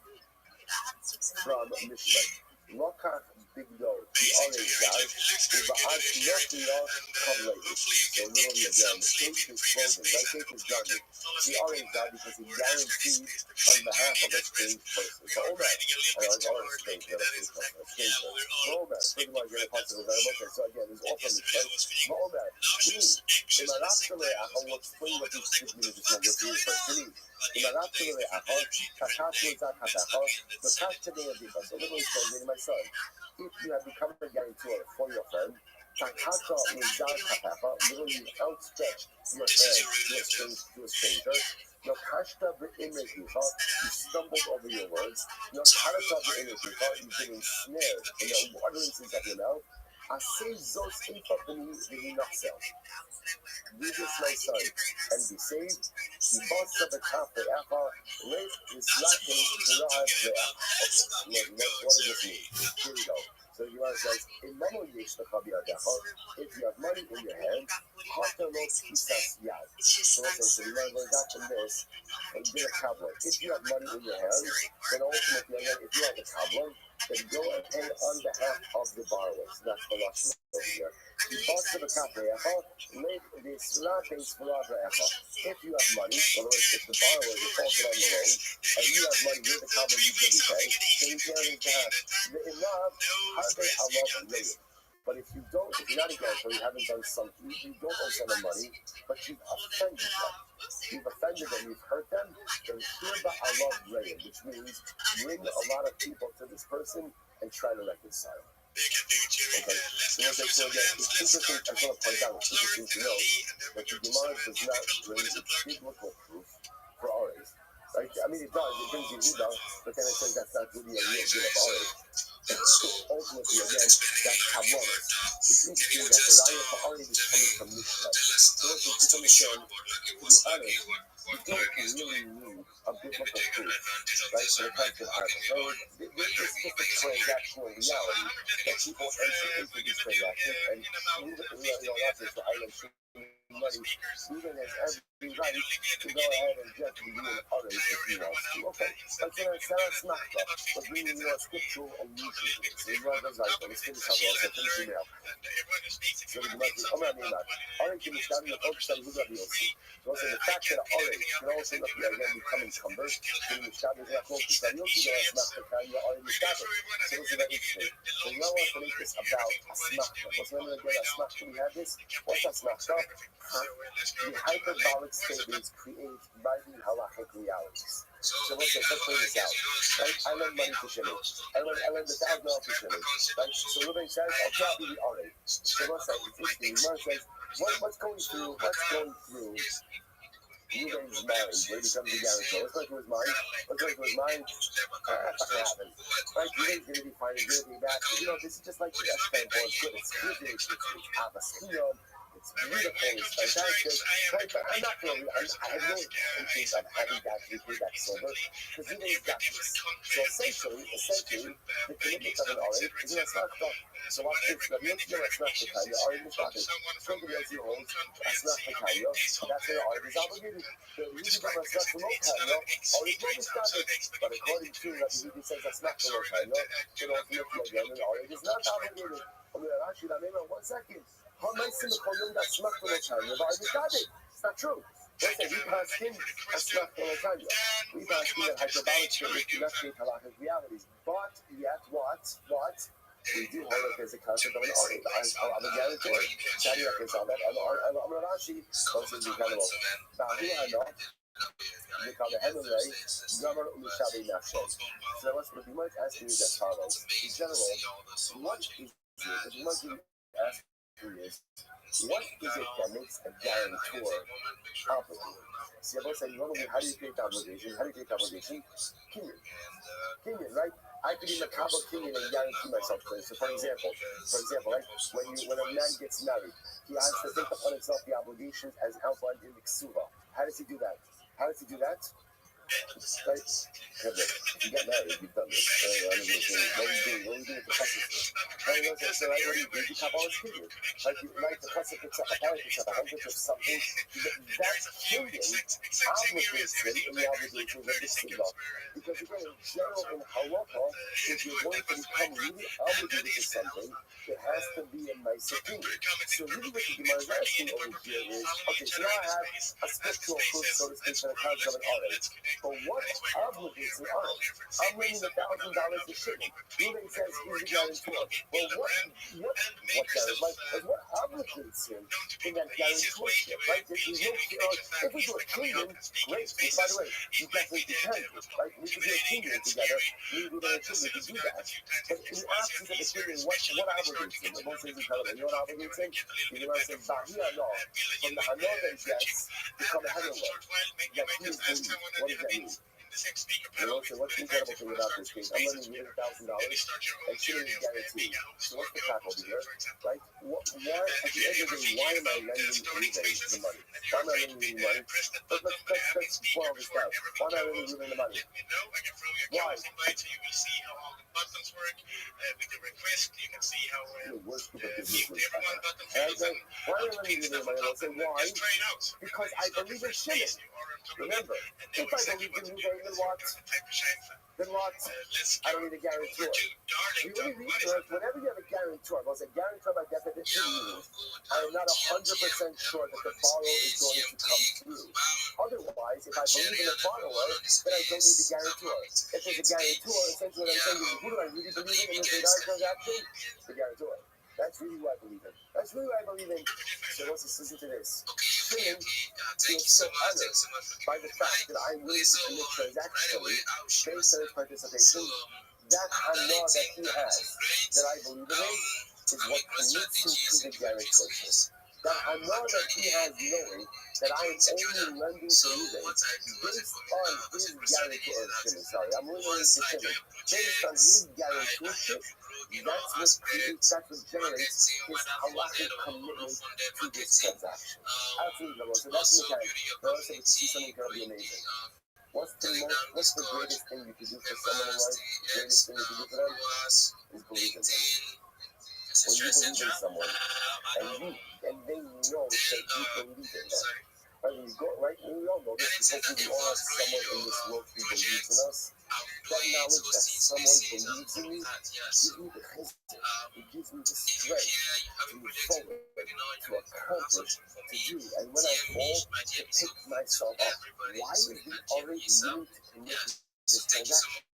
from Mishlei. Lokach bigdo, the orange guy, uba'ad nochiyah kavlehu. So literally again, take his clothing, right? Take his garment. The orange guy because he guaranteed on behalf of a strange person. So Omer, I know it's always strange, but it's a strange person. Omer, think about your possible variable. Okay, so again, there's also Mishlei. Omer, in my last story, I will explain what this means. Just want to read it first. In my last story, I heard, Kakashi Zakataha, the custody of the so literally says, my son, if you have become a guarantor for your friend, Takata Mizakataha, literally outstretch your hand to a stranger. No kashta b'imrekiha, you stumbled over your words. No karata b'imrekiha, you've been ensnared in the utterances of your mouth. Asay zos ifa b'ni nafsel. Do this, my son, and be saved. Yibasa b'kaf be'acha, reit mislakin v'ra'at be'ach. Okay, what does this mean? Here we go. So the Gemara says, if you have money in your hand, so the Gemara goes back from this and get a cobbler. If you have money in your hand, then ultimately, if you have a cobbler, then go and pay on behalf of the borrower. So that's the lesson over here. If you have money, in other words, if the borrower defaulted on the loan, and you have money, you're the cobbler, you can pay, then you can't even have the enough, but if you're not a guarantor, you haven't done something, you don't owe someone money, but you've offended them. You've offended them, you've hurt them, then hereby Allah rayim, which means bring a lot of people to this person and try to reconcile. Okay, so again, it's interesting, I just want to point out, it's interesting to know that the Gemara does not bring the biblical proof Right? I mean, it does. It brings Yehuda, but then it says that's not really a real din of Aretz. Ultimately, again, that's Kabbalah. It's interesting that the Raya for Aretz is coming from Mishnah. So let's just understand, to be honest, you don't really need a biblical proof, right? So it comes to Bible. This is just a transactional reality that people enter into these transactions, and that's just the item money, even has every right to go ahead and just be doing others if he wants to. Okay, but then it's not smachta, but bringing scriptural allusion to this. It's one of those items. Let's finish up. Let's finish it now. So the Gemara says, "Omer Neymar, Aretz can be studied in focus on Huda B'Yossi." So also the fact that Aretz can also not be again become encumbered, when the study is not focused on Yossi, then smachta can you already studied. So this is very interesting. So you want to make this about a smachta. What's the name of the smachta? We have this. What's a smachta? The hyperbolic statements created by the halachic realities. So let's play this out. Right? I lend money to Shimon. I lend $1,000 to Shimon. Right? So Ruben says, okay, I'll be the Aretz. So let's say, it's interesting. Gemara says, what's going through Ruben's mind when he becomes a guarantor? What's going through his mind? That's not going to happen. Right? Ruben's going to be fine and going to be back. This is just like the standpoint. It's good. It's physics. It's avasiyom. It's beautiful, it's fantastic, right? But I'm not going to, I have no intentions of having to actually pay back silver, because he didn't got this. So essentially, the commitment of an Aretz is an asmachta. So watch this, Rabbi Yochanan asmachta, you're already mishpated. From the Yochanan holds asmachta, that's where the Aretz is obligated. The Yudim of asmachta lo kanya, Aretz lo mishpated. But according to Rabbi Yudim says asmachta lo kanya, then ultimately again, the Aretz is not obligated. One second. It's not true. Listen, we pass him a smack on Tanya. We pass him that hyperbolic statements do not create halachic realities. But yet, what? We do hold that there's a concept of an Aretz. I'm a guarantor. Tanya can solve that. I'm a Rashi. Those are incredible. So what's what we might ask you is as follows. In general, what is it? You might ask is, what is it that makes a guarantor obligated? See, I'm saying, normally, how do you create obligation? Kinyan, right? I could be makabel kinyan and guarantee myself things. So, for example, right, when a man gets married, he has to take upon himself the obligations as outlined in the ksuva. How does he do that? Right? If you get married, you've done this. What are you doing with the customers? Right? So, right, what do you do? You have all this kinyan. Like the customer picks up a parent picks up a hundred of something. That kinyan obligates him in the obligations of the ksuva. Because again, in general, in halacha, if you're going to become really obligated to something, it has to be a nice opinion. So really what the Gemara is asking over here is, okay, so now I have a scriptural proof, so to speak, for the concept of an Aretz. But what obligates an Aretz? I'm lending $1,000 to Shimon. Ruben says he's a guarantor. Well, what obligates him in that guarantorship, right? There's no, if we do a kinyan, great. By the way, you definitely can, right? We can do a kinyan together. Maybe we can do that. But in the absence of a kinyan, what obligates him? The most things incredible. You know what obligates him? You know what I'm saying? Bahia law. From the Hanor that he gets, become a Hanor law. That he is believed. What does that mean? So what's the incredible thing about this case? I'm lending you $1,000 and Shimon is guaranteed. So what's the crap over here? Right? Why, at the end of the day, why am I lending Ruben the money? Why am I lending you money? Let's boil this down. Why am I lending Ruben the money? Why? The worst group of business. Why am I lending Ruben the money? I'll say why? Because I believe in Shimon. Remember, if I believe in Ruben, then what? I don't need a guarantor. You really research, whenever you have a guarantor, well, a guarantor by definition means I am not 100% sure that the borrower is going to come through. Otherwise, if I believe in the borrower, then I don't need the guarantor. If there's a guarantor, essentially what I'm saying is, who do I really believe in this entire transaction? The guarantor. That's really who I believe in. So let's just listen to this. Shimon feels so honored by the fact that I'm willing to commit transactionally based on his participation. That honor that he has, that I believe in him, is what commits him to the guarantorship. that honor that he has knowing that I am only lending to Ruben based on his guarantee. Sorry, I'm literally considering based on his guarantorship. That's what generates his halachic commitment to this transaction. Absolutely, so that's the mechanic. Now, let's say we can see something incredibly amazing. What's the greatest thing you can do for someone in life? The greatest thing you can do for them is believe in them. When you believe in someone, and they know that you believe in them. Right, we all know this. Hopefully, we all have someone in this world who believes in us. That knowledge that someone believes in me gives me the chizuk. It gives me the strength to move forward, to accomplish, to do. And when I fall, to pick myself up. Why is the other willing to commit to this transaction?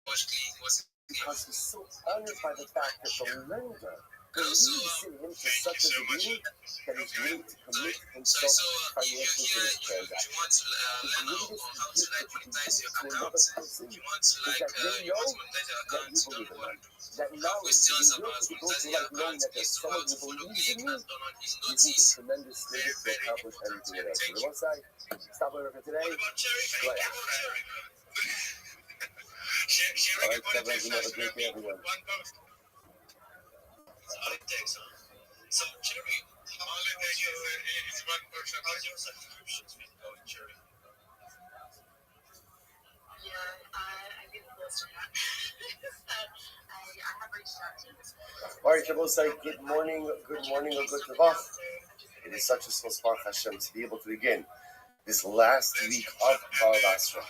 Because he's so honored by the fact that the lender believes in him to such a degree that he's willing to commit himself financially to this transaction. The greatest gift that you can give to another person is that they know that you believe in them. That knowledge, the ability to go through life knowing that there's someone who believes in me, gives me the tremendous spirit to accomplish anything in life. One side, stop over for today. Right. All right, everyone, you have a great day, everyone. So, Jerry, holiday is one person. How's your subscriptions been going, Jerry? I've been close to that. I have reached out to this morning. All right, Shabbosai, good morning, or good Tavach. It is such a small spark Hashem to be able to begin this last week of ROTHSCHILD.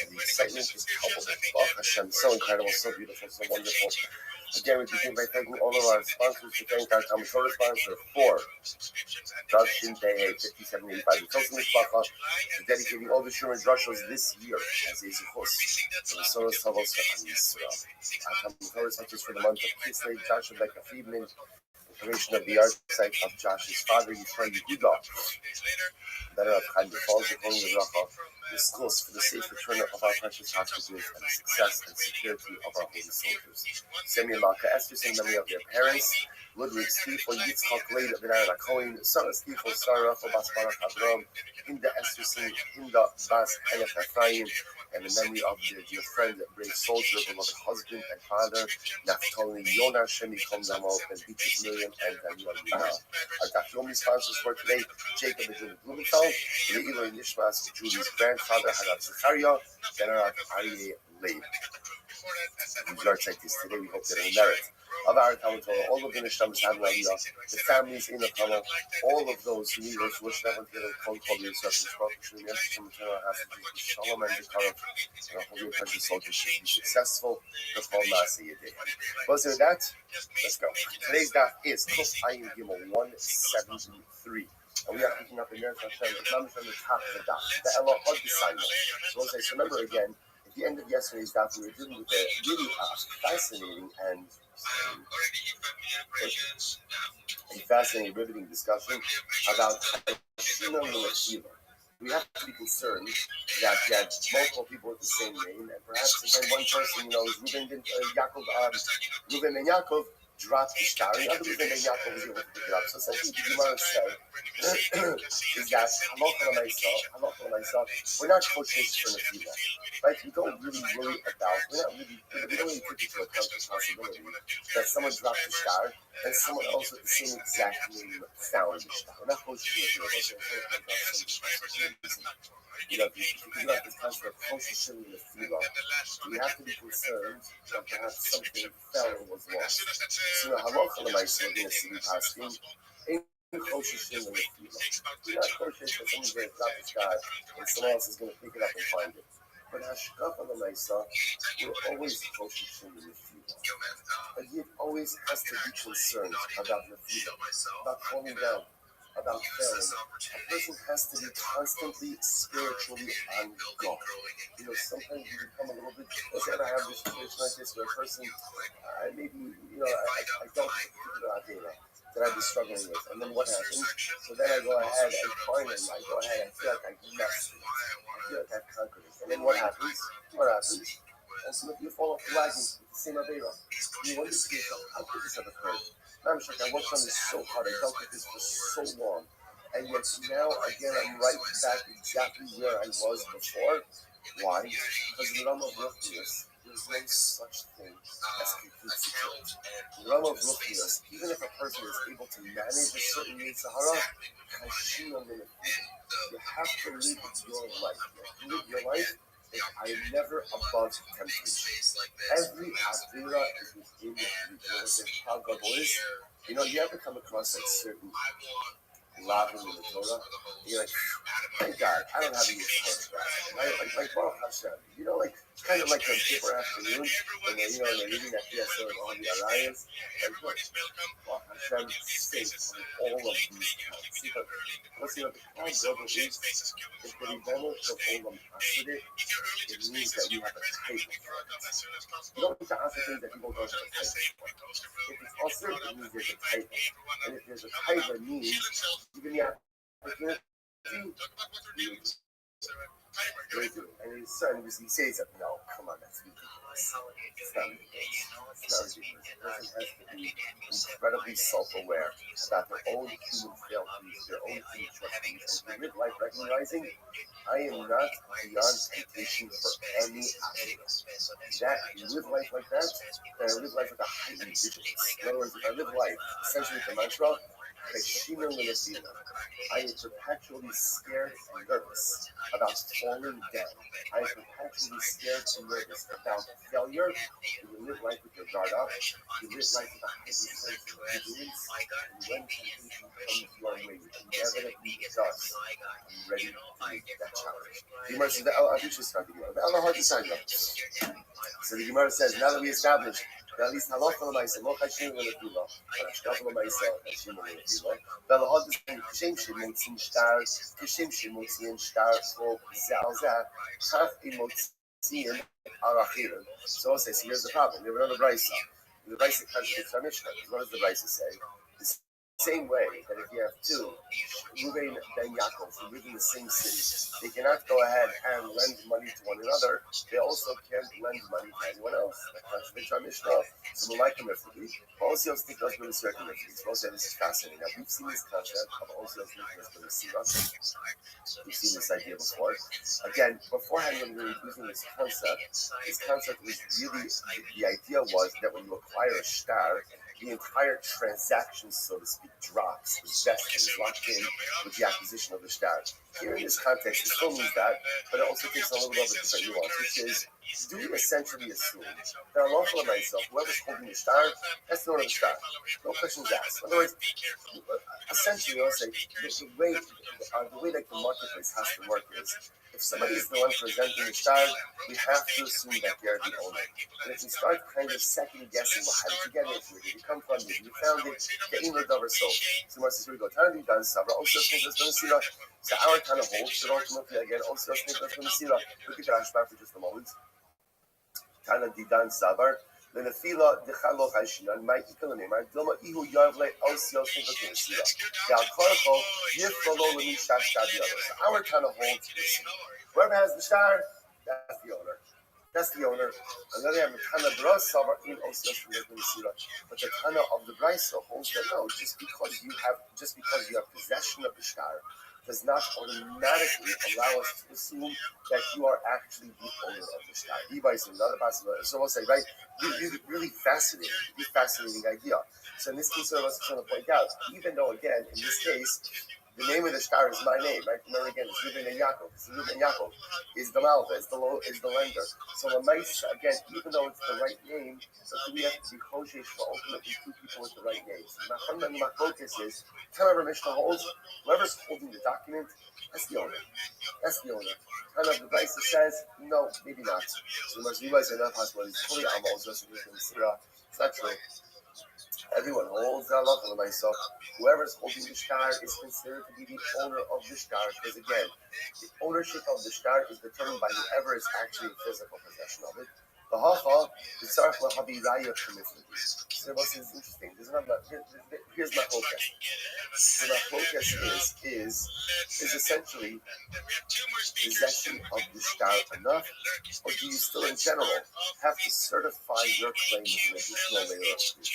The excitement is palpable. Baruch Hashem, so incredible, so beautiful, so wonderful. Again, we begin by thanking all of our sponsors. To thank our Talmud Torah sponsor for Drugshin Day 5785. The Tosin Mishpacha for dedicating all the Shurim Drushos this year as a Zichos for the Soros Tavos for Yisrael. Our Talmud Torah sponsors for the month of Kislev, Joshua Becca Friedman, the creation of the art site of Josh's father, Yisrael Yehuda, better of Chaim Falls, the Holy Racha, the schools for the safe return of our precious hostages and the success and security of our holy soldiers. Semi and Malka Estes in memory of their parents, Ludwig Stiefel, Yitzchak Leid, Benara Cohen, Sarah Stiefel, Sarah Rachel Bas Barak Avram, Hinda Esterson, Hinda Bas Henech Ephraim, and the memory of their dear friend, brave soldier, beloved husband and father, Naphtali Yonah, Shemi Komdamo, and Beatrice Miriam, and Daniel Lina. Our Dafyomi sponsors for today, Jacob and Julie Blumenthal, Leila Nishmas, Julie's grandfather, Hanav Zachariah, General Aryeh Leib. We learned like this today, we hope that in merit of our Talmud Torah, all of the Neshamos having Aliyah, the families in the Kama, all of those who need us, wish never to get a phone call to yourself, and Shalom and Dekara, and our holy precious soldiers should be successful. Let's call Nasi Yedei. Well, so with that, let's go. Today's daf is Kuf Ayin Gimel 173. And we are picking up in Meretz Hashem, the numbers from the top of the daf, the Elohad assignment. So let's say, remember again, at the end of yesterday's daf, we were dealing with a really fascinating and riveting discussion about Shimon and Akiva. We have to be concerned that you had multiple people with the same name, and perhaps again one person, Reuben and Yaakov dropped the star, and the other Reuben and Yaakov was able to pick it up. So essentially, what you want to say is that we're not coaches for Akiva. Right? We don't really worry about, we don't really take into account the possibility that someone dropped the star and someone else with the same exact name found the star. We're not supposed to do it. If you got this concept of kosher shilling the fila, we have to be concerned that perhaps something fell and was lost. So, halacha l'maisa, we're going to see in Paskin, kosher shilling the fila. We're not kosher that someone's going to drop the star and someone else is going to pick it up and find it. But hashkafa l'maisa, we're always kosher shilling the fila. A yid always has to be concerned about the fila, about falling down, about failing. A person has to be constantly spiritually on guard. Sometimes you become a little bit, let's say I have this situation like this where a person, maybe, I don't particular idea that I've been struggling with. And then what happens? So then I go ahead and find him. I go ahead and feel like I've mastered it. I feel like I've conquered it. And then what happens? And so if you fall off the wagon with the same Avera, you wonder to yourself, how could this have occurred? I'm sure I worked on this so hard. I dealt with this for so long. And yet now, again, I'm right back exactly where I was before. Why? Because in the realm of Ruchnius, there's no such thing as complete security. In the realm of Ruchnius, even if a person is able to manage a certain Yitzhahara, you have to live your life. You have to live your life. I am never above temptation. Every Avira is within the voice. You know, you ever come across like certain lavin in the Torah? You're like, thank God, I don't have any right? Like Baruch Hashem. You know, like it's kind of like a paper afternoon when they're reading that PSO and all the alliance. Like, look, Baruch Hashem saves all of these counts. See, but let's see what the Kal Gadol is. If the Rebbeinu of Olam answered it, it means that you have a type of it. You don't need to answer things that people don't have a type for. If it's also, it means there's a type. And if there's a type, it means even the opportunity, you do. And his son, he says that, no, come on, that's ridiculous. It's not ridiculous. It's not ridiculous. The person has to be incredibly self-aware about their own human frailties, their own human shortcomings, and to live life recognizing I am not beyond temptation for any action. That you live life like that, then I live life with a heightened vigilance. In other words, if I live life essentially with the mantra, I am perpetually scared and nervous about falling down. I am perpetually scared and nervous about failure. You live life with your guard up. You live life with a heightened sense of vigilance. And when temptation comes your way, which inevitably does, I'm ready to meet that challenge. The Gemara says, I'll just start the Gemara. I'll hard to sign up. So the Gemara says, now that we established that at least halacha l'maisa, lo chashim v'lefila, but hashkafa l'maisa, chashim v'lefila, v'alahad kishem shemotzin shtar, kishem shemotzin shtar, so zeh, chaf emotzin arachirin. So here's the problem. We have another brisa. The brisa contradicts our Mishnah. What does the brisa say? Same way that if you have two, Ruvain and Yaakov, who live in the same city, they cannot go ahead and lend money to one another. They also can't lend money to anyone else. That contradicts our Mishnah. So we like him if we also think us with a certain refugees. We'll say this is fascinating. Now, we've seen this concept of also thinking us with a Sira. We've seen this idea before. Again, beforehand, when we were using this concept was really, the idea was that when you acquire a star, the entire transaction, so to speak, drops, is vested, is locked in with the acquisition of the star. Here in this context, it still means that, but it also takes a little bit of a different nuance, which is, do we essentially assume that Allah for myself, whoever's holding the star, that's the owner of the star? No questions asked. In other words, essentially, I'll say, the way that the marketplace has to work is, if somebody is the one presenting the star, we have to assume that they're the owner. And if we start kind of second guessing, well, how did you get into it? Did you come from it? You found it? Getting rid of so. So here we go. Tana done Sabra. Also, think that's going to see that. So our kind of holds should ultimately again. Also, think that's going to see that. Look at Rashi back for just a moment. Tana didan Sabra. Lenafila dechaloch hashinan. My economy. My dilma ihu yavle also think that's going to see that. The alcohol yifolo lemi shashkadiya. So our kind of holds this. Whoever has the star, that's the owner. That's the owner. And then they have the Tana Brasa in also but the Tana of the Brisa holds that no, just because you have possession of the star does not automatically allow us to assume that you are actually the owner of the star. So we'll say, right, really fascinating idea. So in this case, I was trying to point out, even though again, in this case, the name of the star is my name, right? Remember again, it's Ruben and Yaakov. It's Ruben and Yaakov. Is the Malva, is the lender. So the mice, again, even though it's the right name, but we have to be kosher for ultimately two people with the right names. My focus is, however Mishnah holds, whoever's holding the document, that's the owner. That's the owner. Kind of the Brisa says, no, maybe not. So much realize enough possible. It's fully almost just it's not true. Everyone holds the Allah for myself. Whoever's holding the star is considered to be the owner of the star, because again, the ownership of the star is determined by whoever is actually in physical possession of it. The hacha, the tzarich lahabiraya commitment. So this is interesting. Here's my focus. So my focus is essentially possession of the star enough, or do you still in general have to certify your claim with an additional layer of proof?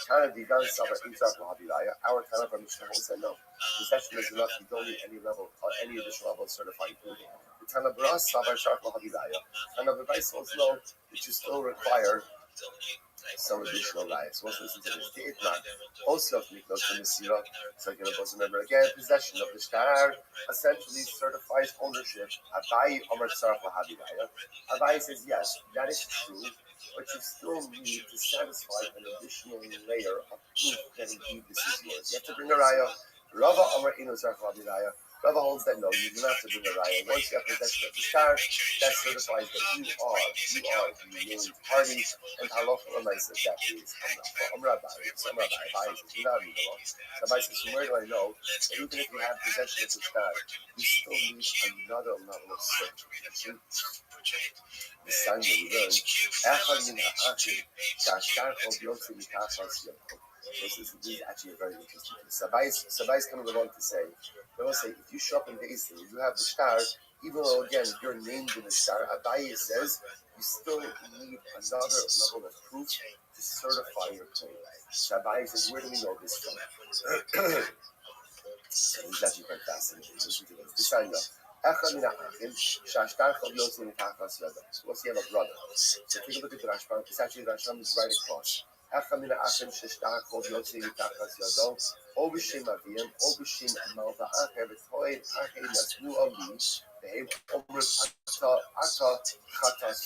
Kind of digan savar inzak lahabiraya. Our kind of Mishnah will say no. Possession is enough. You don't need any level or any additional level of certifying proof. The Tanabra savar shark lahabiraya. And the Rabbi says no, that you still require some additional lives. Let's listen to this. The Itman, also of Miklos and Mesira, so again, remember again, possession of the star essentially certifies ownership. Abai Omer Tzarach Lahabiraya. Abai says, yes, that is true, but you still need to satisfy an additional layer of proof that indeed this is yours. You have to bring a raya. Rava Omer Ino Tzarach Lahabiraya. Rava holds that no, you do not have to bring a raya. Once you have possession of the star, that certifies that you are the named party. And halacha l'maisa that is Rabbi. Some Rabbi says you not need a law. Rabbi says, so where do I know that even if you have possession of the star, you still need another level of certification? The Sunday we learned, Echad min ha'achim, sha'ashtar chol yotze mitachas yadcho. This is actually a very interesting thing. Sabai is coming along to say, they will say, if you show up in the East, you have the star, even though again you're named in the star, Abaye says you still need another level of proof to certify your claim. So Abaye says, where do we know this from? He's actually quite fascinating. Listen to this. What's the other brother? So take a look at the Rashbam. It's actually the Rashbam is right across. או בשם אביהם, או בשם מלווה אחר, ותוהד אחר נתנו עלי, והם אומרים, אתה חטפת.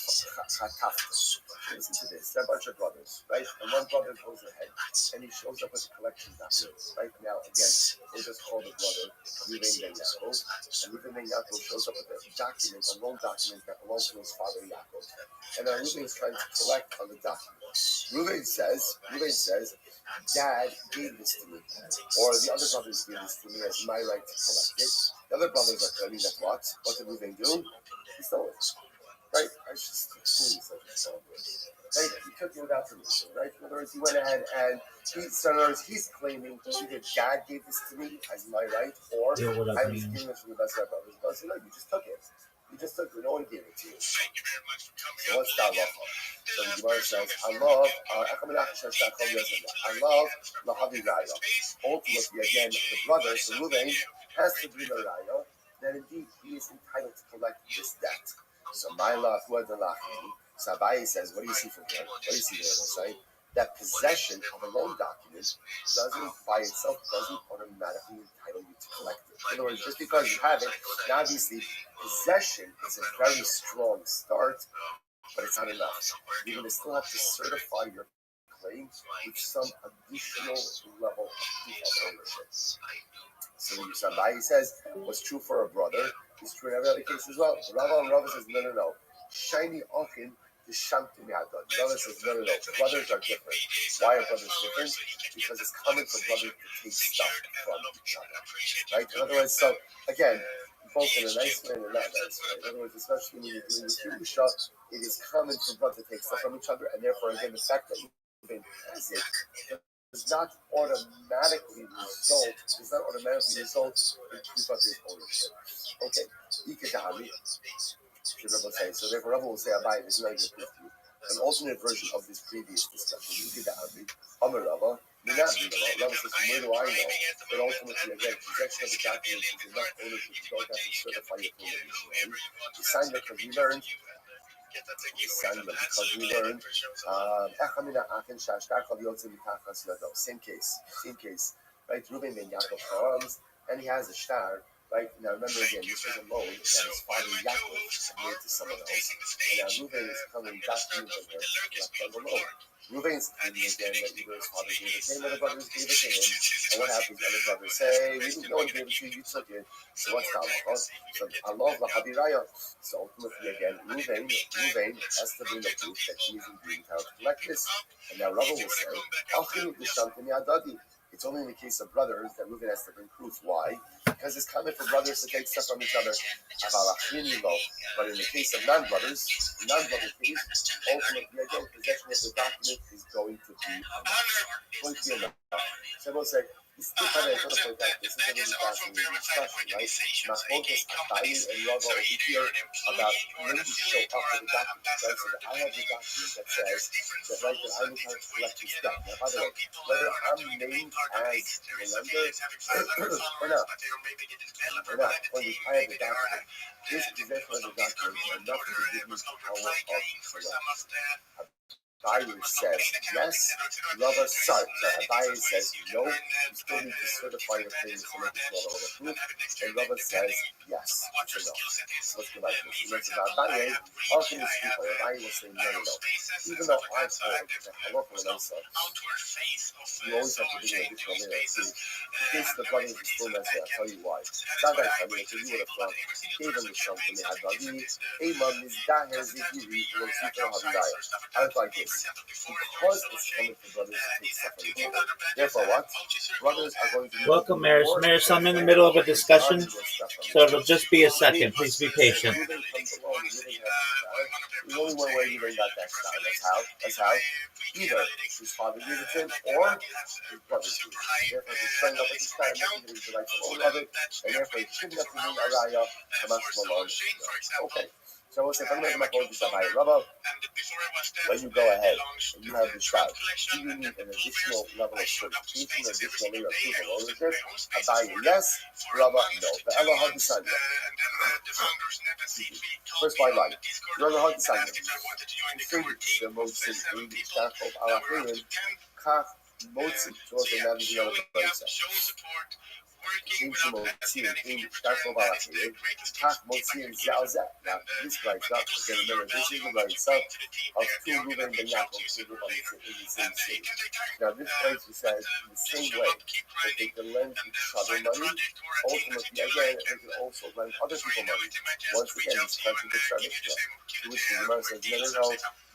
Listen to this, they're a bunch of brothers, right? And one brother goes ahead, and he shows up with a collection of documents, right? Now, again, we'll just call the brother Ruben Ben Yaakov, and Ruben Ben Yaakov shows up with a document, a loan document that belongs to his father Yaakov. And now Ruben is trying to collect on the document. Ruben says, Dad gave this to me, or the other brothers gave this to me as my right to collect it. The other brothers are claiming that what? What did Ruben do? He stole it. Right? I just clearly said he stole it. Right? He took it without permission, right? In other words, he went ahead and he's claiming either Dad gave this to me as my right, or I was giving it from the best of my brothers. But I said, no, you just took it. You just took it. No one gave it to you. So what's that love? So the Gemara says, I love Lahaviraya. Ultimately, again, the brother, so Ruvain, has to bring a raya that indeed he is entitled to collect this debt. So my love, so Abaye says, what do you see from here? What do you see there? Right? That possession of a loan document doesn't automatically entitle you to collect it. In other words, just because you have it, now obviously possession is a very strong start, but it's not enough. You're going to still have to certify your claim with some additional level of proof of ownership. So Abaye says, what's true for a brother is true in every other case as well. Rava says, no. Shiny Ochin. The brother says, no. Brothers are different. Why are brothers different? Because it's common for brothers to take stuff from each other. Right? In other words, so again, both in a nice way and a not nice way. In other words, especially when you're doing with Yerusha, it is common for brothers to take stuff from each other, and therefore, again, the fact that Reuben has it does not automatically result in two brothers' ownership. Okay. So therefore, Rabbi will say, Abai, this is not even proof to you. An alternate version of this previous discussion. You get that, Amar Rabbi, Rabbi says, where do I know that ultimately, again, possession of the document is enough ownership to go down to certify your claim? The sign that we learned, same case, right? Ruben Ben Yaakov comes, and he has a star. Right now, remember again, this was a loan that his father Yaakov made to someone else, and now Reuven is coming back to him and collect on the loan. Reuven's claiming again that either his father gave it to him or the brothers gave it to him. And what happens? The other brothers say, no one gave it to you, you took it. So what's the halacha? So Allah Lahabiraya. So ultimately again, Reuven has to bring the proof that he is indeed entitled to collect this. And now Rabbi will say, it's only in the case of brothers that Reuven has to bring proof. Why? because it's common for brothers to take stuff from each other. But in the case of non-brothers cities, ultimately, again, possession of the document is going to be enough. So I will say, this is a really fascinating discussion, right? Machlokas, Abaye, and Rava over here about when you show up with the document, right? So that I have the document that says that, right, that I will have to collect this debt. Now, by the way, whether I'm named as the lender or not, when I have the document, this possession of the document is enough to give me power of collect. Abaye says yes, Rabbi Abaye says no, you still need to certify your claim to make it all proof, and Rabbi says yes. So no. What's the right thing? Abaye, often is people, Abaye will say no. Even though I hold the halacha and also, you always have to do an additional layer. See, in case the brother is still messy, I'll tell you why. That guy told me, if you would have thought, gave him the sham from the Rabbi, Ema Mizdaher Zigiri, Rosita Habidaya. I was like this. Because it's coming from brothers to take stuff from each other. Therefore, what? Brothers are going to be. Welcome, Maris. Maris, I'm in the middle of a discussion, so it'll just be a second. Please be patient. There's only one way you got that style. That's how. Either his father gave it to him, or his brother gave it to him. Therefore, he's showing up with this guy, making it the right of it, and therefore he shouldn't have to do a raya. Okay. So we'll say, if I'm making my phone to somebody, Rabbi, when you go ahead and you have the shot, do you need an additional level of certification, an additional layer of proof of ownership? Abaye, yes. Rabbi, no. The Ella had the son. First by line. Rabbi had the son. The most in the staff of Alachirim, Kach Motzi, towards the Navigator of the now, this writes up, again, remember, this is the writes up of two Reuben and Yaakov in the same stage. Now, this place says, in the same way that they can lend each other money, ultimately, again, they can also lend other people money. Once again, this country gets started, to which the Gemara says, no,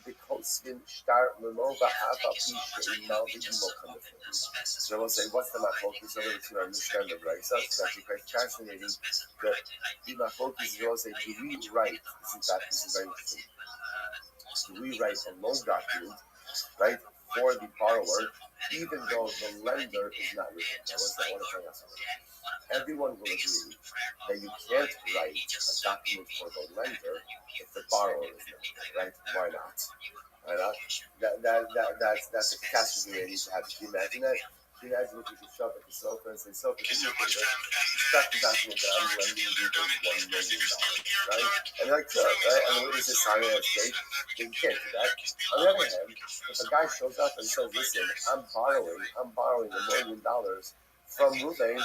the Kosvin start Lemova Abapi Shemal the Emo come with him. So we'll say, what's the Machlokas over to understand the right? So it's actually quite fascinating that the Machlokas is also to rewrite. This is very interesting. To rewrite a loan document, right, for the borrower, even though the lender is not written. Now, what's that? I want to tell you something. Everyone will agree that you can't write a document for the lender if the borrower is not, right? Why not? Why not? That's a catastrophe I need to have. Can you imagine that? Can you imagine if you could show up at the sofa and say, Sofa, can you start the document that I'm lending you $1 million, right? And they're like, sure, right? And the witness is signing that state. You can't do that. On the other hand, if a guy shows up and says, listen, I'm borrowing $1 million from Reuben,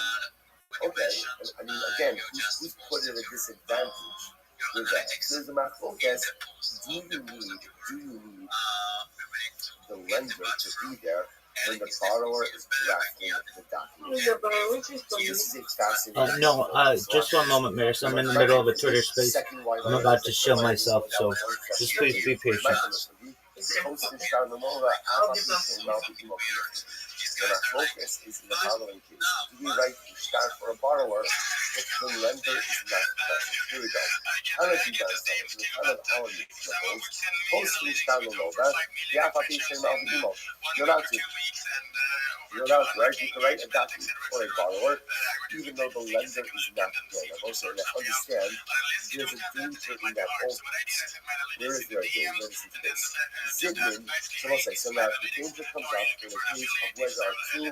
okay, I mean, again, who's put at a disadvantage with that? There's a Machlokas. Do you need the lender to be there when the borrower is drafting the document? So this is a fascinating just 1 moment, Maris. I'm in the middle of a Twitter space. I'm about to show myself, so just please be patient. The Machlokas is in the following case. Do we write the start for a borrower if the lender is not present? Here we go. Hanabi does that. It's kind of our examples. Posting start Lomova, the application of the emo. You're allowed to. You're allowed to, right? You can write a document for a borrower, even though the lender is not there. Now, also, understand, there's a danger in that whole. Where is there a danger? Listen to this. Zidman, so we'll say, so now the danger comes up in the case of where there are two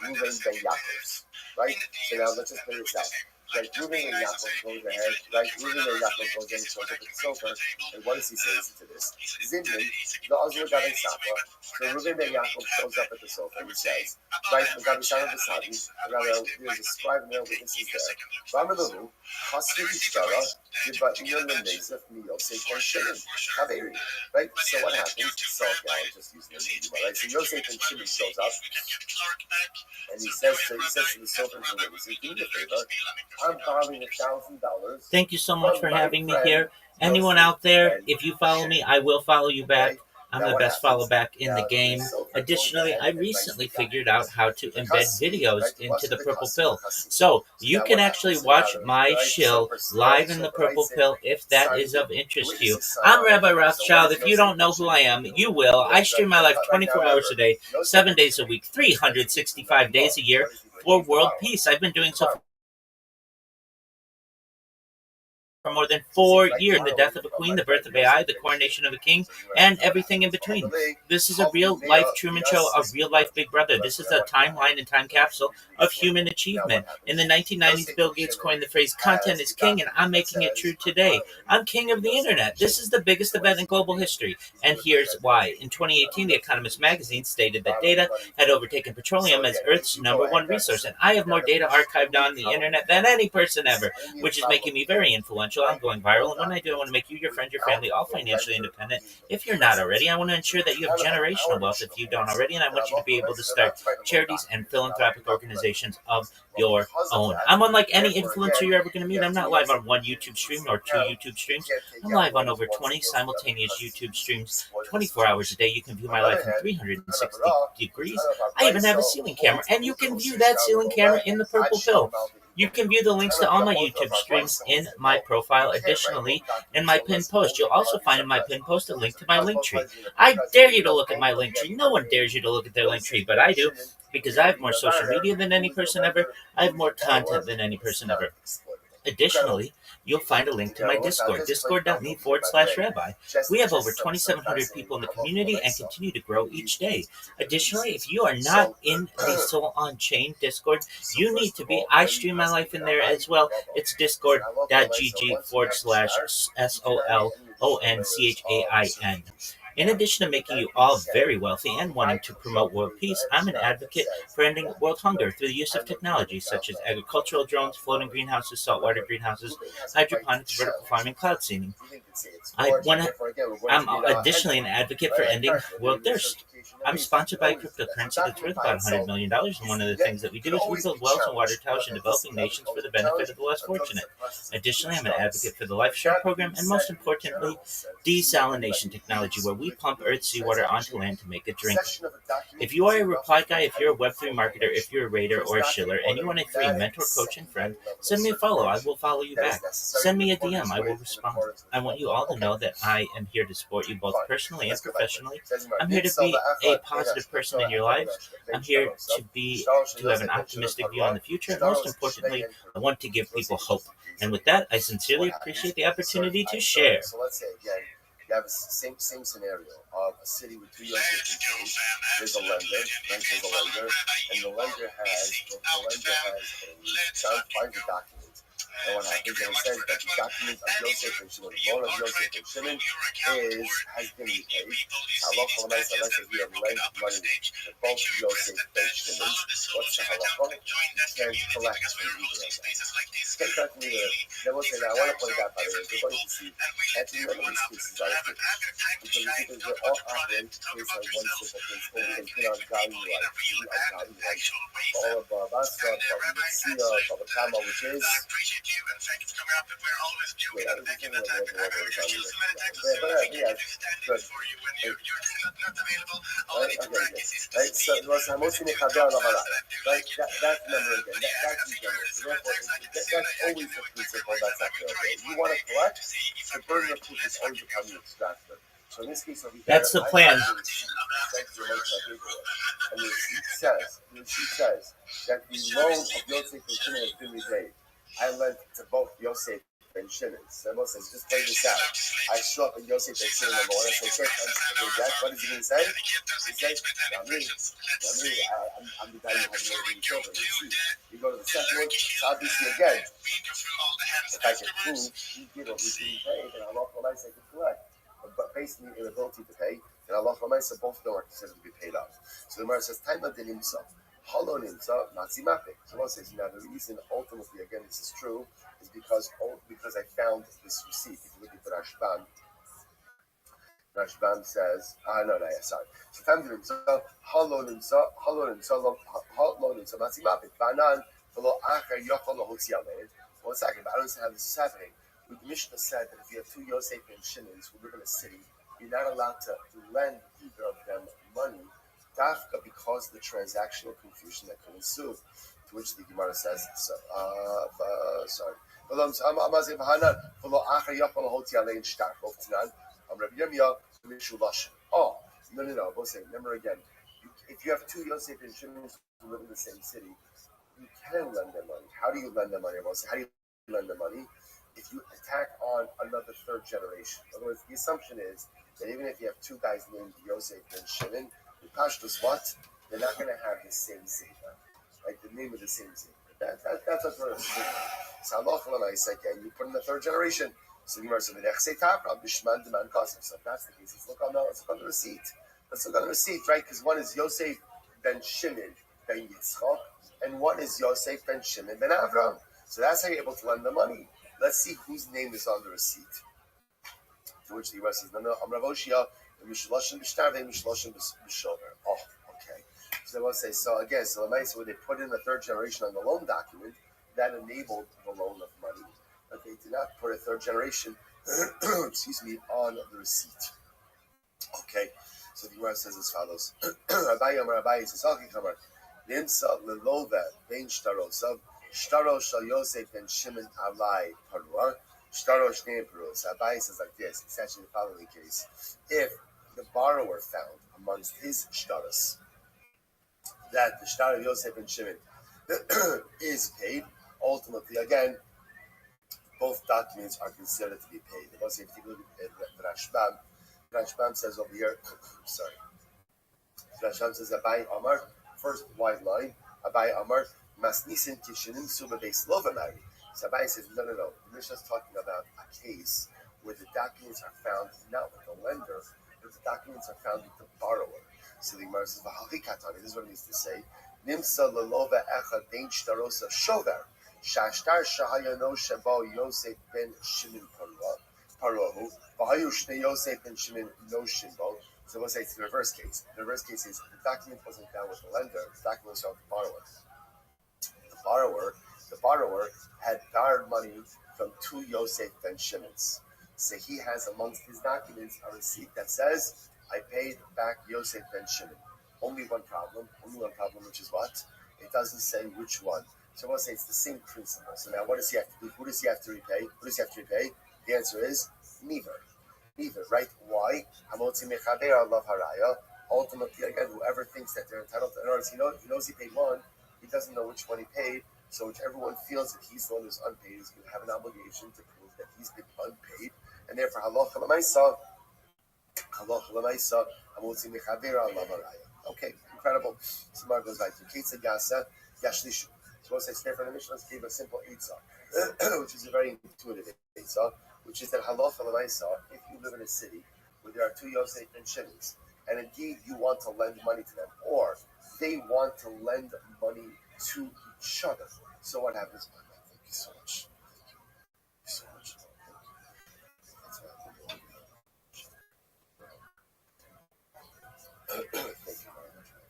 Reuben ben Yaakovs, right? So now let's just play this out. Right, Reuben and Yaakov goes ahead, right? Reuben and Yaakov goes in, shows up at the sofa, and what does he say? Listen to this. Zidman, the Azur Gabi Sapa, so Reuben and Yaakov shows up at the sofa, and he says, right, Gabi Sapa Vasadi, there's a scribe and their witnesses there. Ramadavu, Hasri Shara, Gibatia Lemezef, Yosef, and Shimon. Right? So what happens? So, okay, I'll just use the name, right? So Yosef and Shimon shows up, and he says to the sofa, he says, do me a favor, I'm borrowing $1,000. Thank you so much for having me here. Anyone out there, if you follow me, I will follow you back. I'm the best follow back in the game. Additionally, I recently figured out how to embed videos into the Purple Pill. So you can actually watch my shill live in the Purple Pill if that is of interest to you. I'm Rabbi Rothschild. If you don't know who I am, you will. I stream my life 24 hours a day, 7 days a week, 365 days a year for world peace. I've been doing so for more than 4 years. The death of a queen, the birth of AI, the coronation of a king, and everything in between. This is a real life Truman Show, a real life Big Brother. This is a timeline and time capsule of human achievement. In the 1990s, Bill Gates coined the phrase content is king, and I'm making it true today. I'm king of the internet. This is the biggest event in global history, and here's why. In 2018, The Economist magazine stated that data had overtaken petroleum as Earth's #1 resource, and I have more data archived on the internet than any person ever, which is making me very influential. I'm going viral, and when I do, I want to make you, your friend, your family, all financially independent. If you're not already, I want to ensure that you have generational wealth if you don't already, and I want you to be able to start charities and philanthropic organizations of your own. I'm unlike any influencer you're ever going to meet. I'm not live on one YouTube stream or 2 YouTube streams. I'm live on over 20 simultaneous YouTube streams, 24 hours a day. You can view my life in 360 degrees. I even have a ceiling camera, and you can view that ceiling camera in the Purple Pill. You can view the links to all my YouTube streams in my profile. Additionally, in my pinned post, you'll also find in my pinned post a link to my link tree. I dare you to look at my link tree. No one dares you to look at their link tree, but I do, because I have more social media than any person ever. I have more content than any person ever. Additionally, you'll find a link to my Discord, discord.me/rabbi. We have over 2,700 people in the community and continue to grow each day. Additionally, if you are not in the Soul on Chain Discord, you need to be. I stream my life in there as well. It's discord.gg/SOLONCHAIN. In addition to making you all very wealthy and wanting to promote world peace, I'm an advocate for ending world hunger through the use of technology such as agricultural drones, floating greenhouses, saltwater greenhouses, hydroponics, vertical farming, cloud seeding. I'm additionally an advocate for ending world thirst. I'm sponsored by a cryptocurrency that's worth about $100 million, and one of the things that we do is we build wells and water towers in developing nations for the benefit of the less fortunate. Additionally, I'm an advocate for the Life Share program, and most importantly, desalination technology, where we pump Earth's seawater onto land to make it drinkable. If you are a reply guy, if you're a Web3 marketer, if you're a raider or a shiller, and you want a free mentor, coach, and friend, send me a follow. I will follow you back. Send me a DM. I will respond. I want you all to know that I am here to support you both personally and professionally. I'm here to be a positive person in your lives. I'm here to have an optimistic view on the future. And most importantly, I want to give people hope. And with that, I sincerely appreciate the opportunity to share. So let's say again, you have the same scenario of a city with 2 young people. There's a lender, and the lender has a child finds a document. And what happens is it says that the document of Yosef and Shimon, the loan of Yosef and Shimon has been repaid. Halacha l'maisa, let's say we have lent money to both Yosef and Shimon. What's the halacha? You can't collect from either of them. Take that from either. Then we'll say, now I want to point out, by the way, we're going to see, and to remember these cases are because we're all operating based on one simple principle. We can put on value like all of Basta, Sia, Baba Kama, which is you and thank you for coming up. We're always doing it. Thank you. That choose the minute text so I can stand in for you when you're not available. All I need to practice is to speed. That's number again. That's always the principle that's accurate. You want to collect, the burden of proof is always upon you extractor. So in this case, that's the plan. And the receipt says that the loan of Yosef and Shimon has been repaid. I lent to both Yosef and Shimon. So says, just play this out. I show up in Yosef and Shimon number one. I say, sir, what does it mean say? He says, I'm the guy who has no children. You go to the second one, so obviously again, if I can prove he did or he didn't pay, then Allah Almighty I can collect. But based on the inability to pay, then Allah Almighty both know are considered to be paid off. So the Gemara says, time of the nimsa. Hollow nimsa, nazimatic. So one says, now the reason ultimately, again, this is true, is because I found this receipt. If you look at the Rashbam says, sorry. So time of the nimsa, hollow nimsa, nazimatic. Banan, below acher, yochol, hotziyaleh. 1 second, but I don't understand how this is happening. The Mishnah said that if you have 2 Yosef and Shimons who live in a city, you're not allowed to lend either of them money, dafka, because of the transactional confusion that could ensue. To which the Gemara says, sorry. Oh, no. We'll say, remember again, if you have two Yosef and Shimon who live in the same city, you can lend them money. How do you lend them money? We'll say, how do you lend them money? If you attack on another third generation. In other words, the assumption is that even if you have two guys named Yosef and Shimon, the Pashtus what? They're not going to have the same zeta, like the name of the same zeta. That's what we're assuming. So you put in the third generation. So the Gemara said, so if that's the case, let's look on the receipt. Let's look on the receipt, right? Because one is Yosef ben Shimon ben Yitzchak, and one is Yosef ben Shimon ben Avram. So that's how you're able to lend the money. Let's see whose name is on the receipt. To which the Gemara says, no, Amravoshia, Mishloshin B'Shtarve, Mishloshin B'Shover. Oh, okay. So they will say, so when they put in the third generation on the loan document, that enabled the loan of money. But they did not put a third generation, on the receipt. Okay. So the Gemara says as follows. Rabbi says, Nimsa Lelove Ben Shtarosav, Shtaro Shal Yosef Ben Shimon Alai Parua, Shtaro Shnei Parua. So Rabbi says like this, it's actually the following case. If the borrower found amongst his shtaros that the shtar of Yosef and Shimon is paid, ultimately, again, both documents are considered to be paid. The most particularly Rashbam says over here, sorry. Rashbam says Abai Amar, first wide line, Abai Amar, Masnisin Kishinim Suba Beis Lovamari. So Abai says, no. The Mishnah is talking about a case where the documents are found not with the lender, but the documents are found with the borrower. So the Gemara says, this is what it means to say, Nimsa Lelova Echad Bein Shtarosa Shover, Shashtar Shahayano Shabo Yosef ben Shimon Parohu, Vahayu Shne Yosef ben Shimon no Shimbo. So we'll say it's the reverse case. The reverse case is the document wasn't found with the lender, the document was found with the borrower. The borrower had borrowed money from two Yosef ben Shimons. So he has amongst his documents a receipt that says, I paid back Yosef ben Shimon. Only one problem, which is what? It doesn't say which one. So we'll say it's the same principle. So now what does he have to do? Who does he have to repay? The answer is neither, right? Why? Ultimately, again, whoever thinks that they're entitled to, in other words, he knows he paid one, he doesn't know which one he paid, so whichever one feels that he's the one who's unpaid is going to have an obligation to prove that he's been unpaid, and therefore, okay, incredible. Samar goes back to Ketsa Gasa Yashlishu. So we'll say, therefore, the Mishnah gave a simple Eitzah, which is a very intuitive Eitzah, which is that halacha l'maisa, if you live in a city where there are two Yosef and Shimons, and indeed you want to lend money to them, or they want to lend money to each other. So what happens? Thank you so much.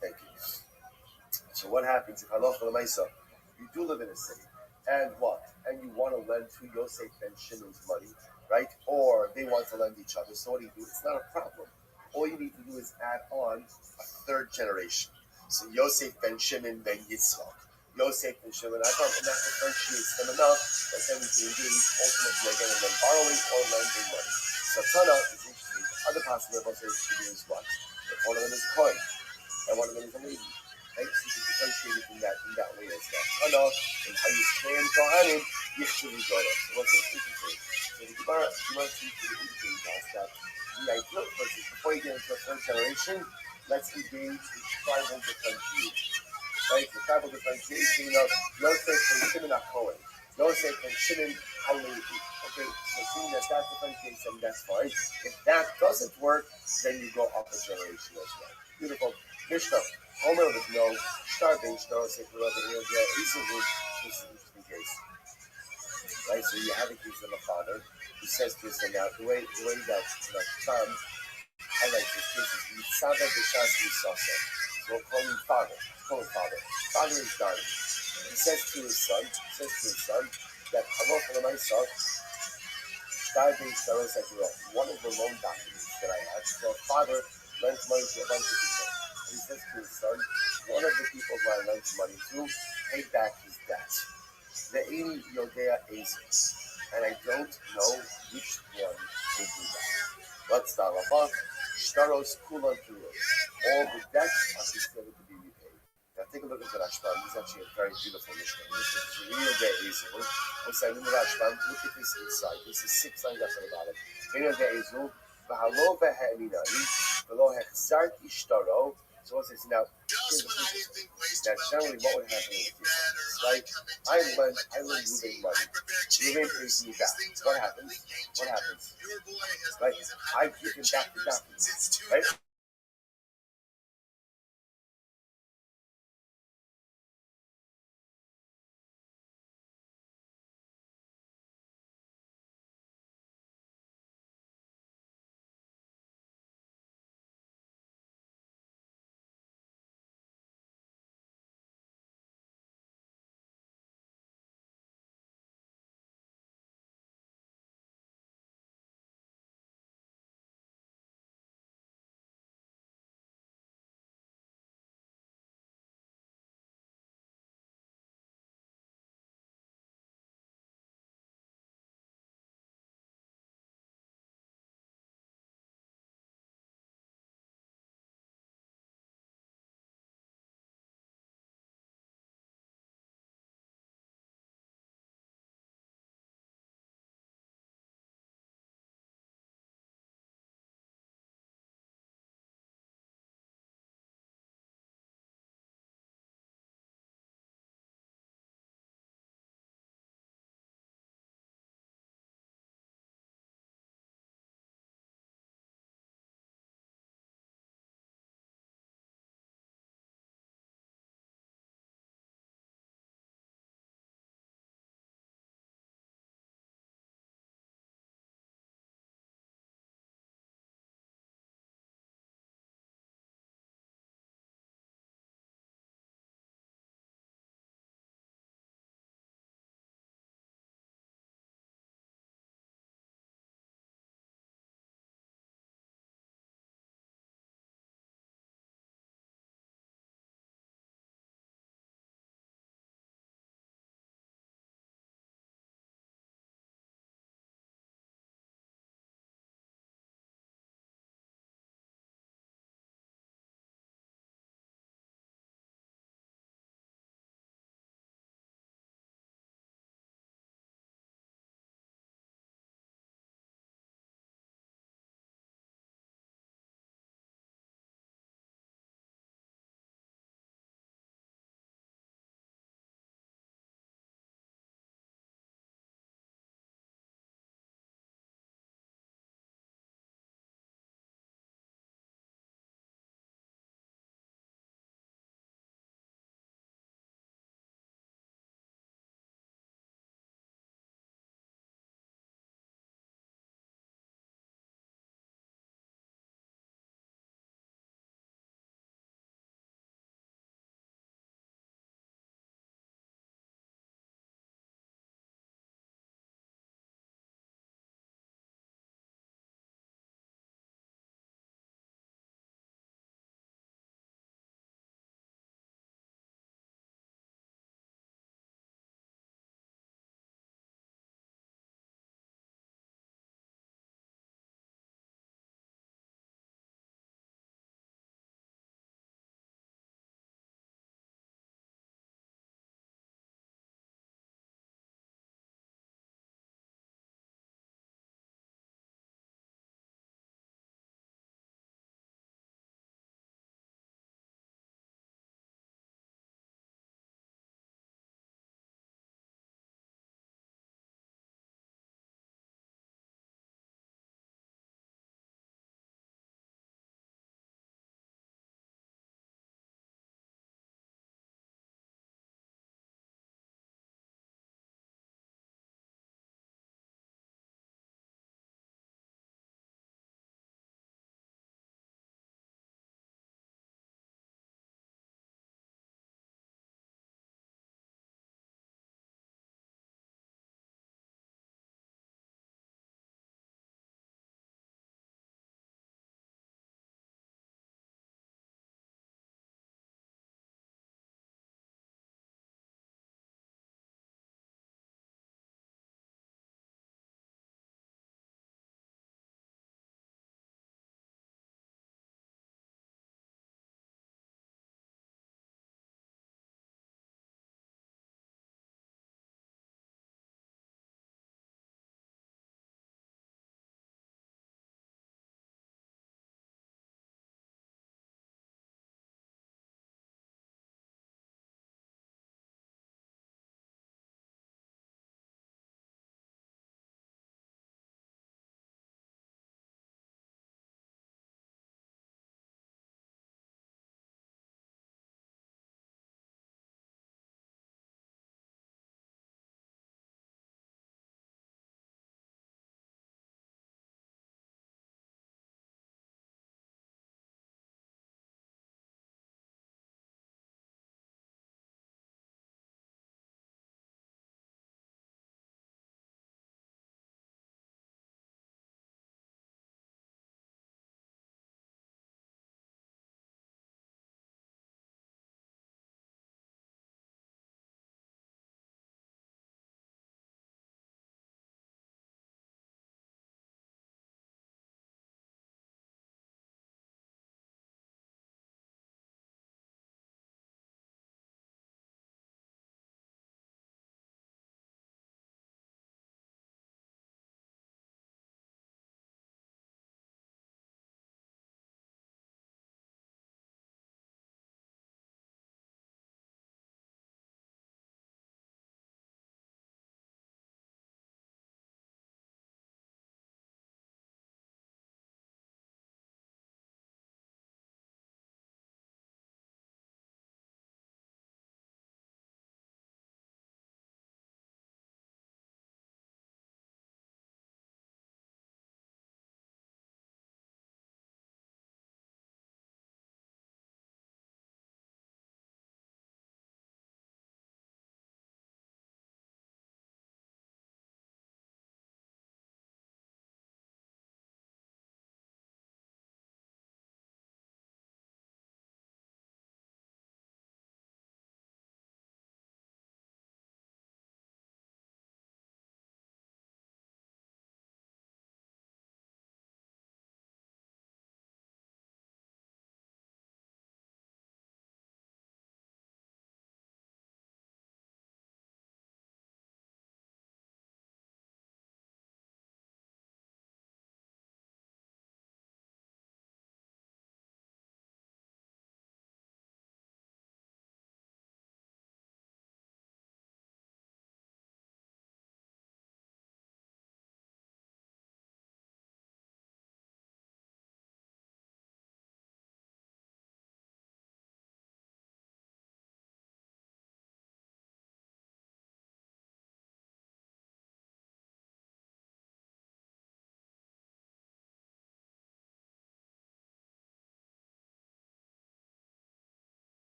Thank you. So what happens if halacha l'maisa, you do live in a city, and what? And you want to lend to Yosef ben Shimon's money, right? Or they want to lend each other. So what do? It's not a problem. All you need to do is add on a third generation. So Yosef ben Shimon ben Yitzchak. Yosef ben Shimon, and that differentiates them enough that then we can engage ultimately again in them borrowing or lending money. So Tana is interesting. Other possibilities to do is what? If one of them is a coin, and one of them is a lady. Right? So you can differentiate it in that way as well. Tana, and how you can Kohanim, Yichshuli Gola. So what's interesting? So the Gemara seems to be indicating to us that the ideal person, before you get into a third generation, let's engage in tribal differentiation. Right? The tribal differentiation of Yosef and Shimon HaKohen, Yosef and Shimon HaLevi. Okay, so seeing that differentiates them, that's fine. If that doesn't work, then you go up a generation as well. Beautiful. Mishnah. Homer with no starving, star, say, whoever it is, this is an interesting case. Right? So you have a case of a father who says to his son, now, the way that Tom highlights this case is Yitzhak B'Shas Yisasa. So we'll call him father. Father is dying. He says to his son that one of the loan documents that I had. So a father lent money to a bunch of people. And he says to his son, one of the people who I lent money to paid back his debt. The 80 Yodea Aces. And I don't know which one will do that. What's the halacha? Shtaros kulan turus. All the debts are considered to be repaid. Now take a look at the Rashbam. This is actually a very beautiful Mishnah. This is the real day Ezul. We'll say in the Rashbam, look at this inside. This is 6 lines after the bottom. Real day Ezul. V'halo v'ha'eminani. V'lo hechzart ishtaro. So what's this now? Now generally what would happen in the case, right? I lend Ruben money. Ruben pays me back. What happens? Right? I give him back the documents. Right?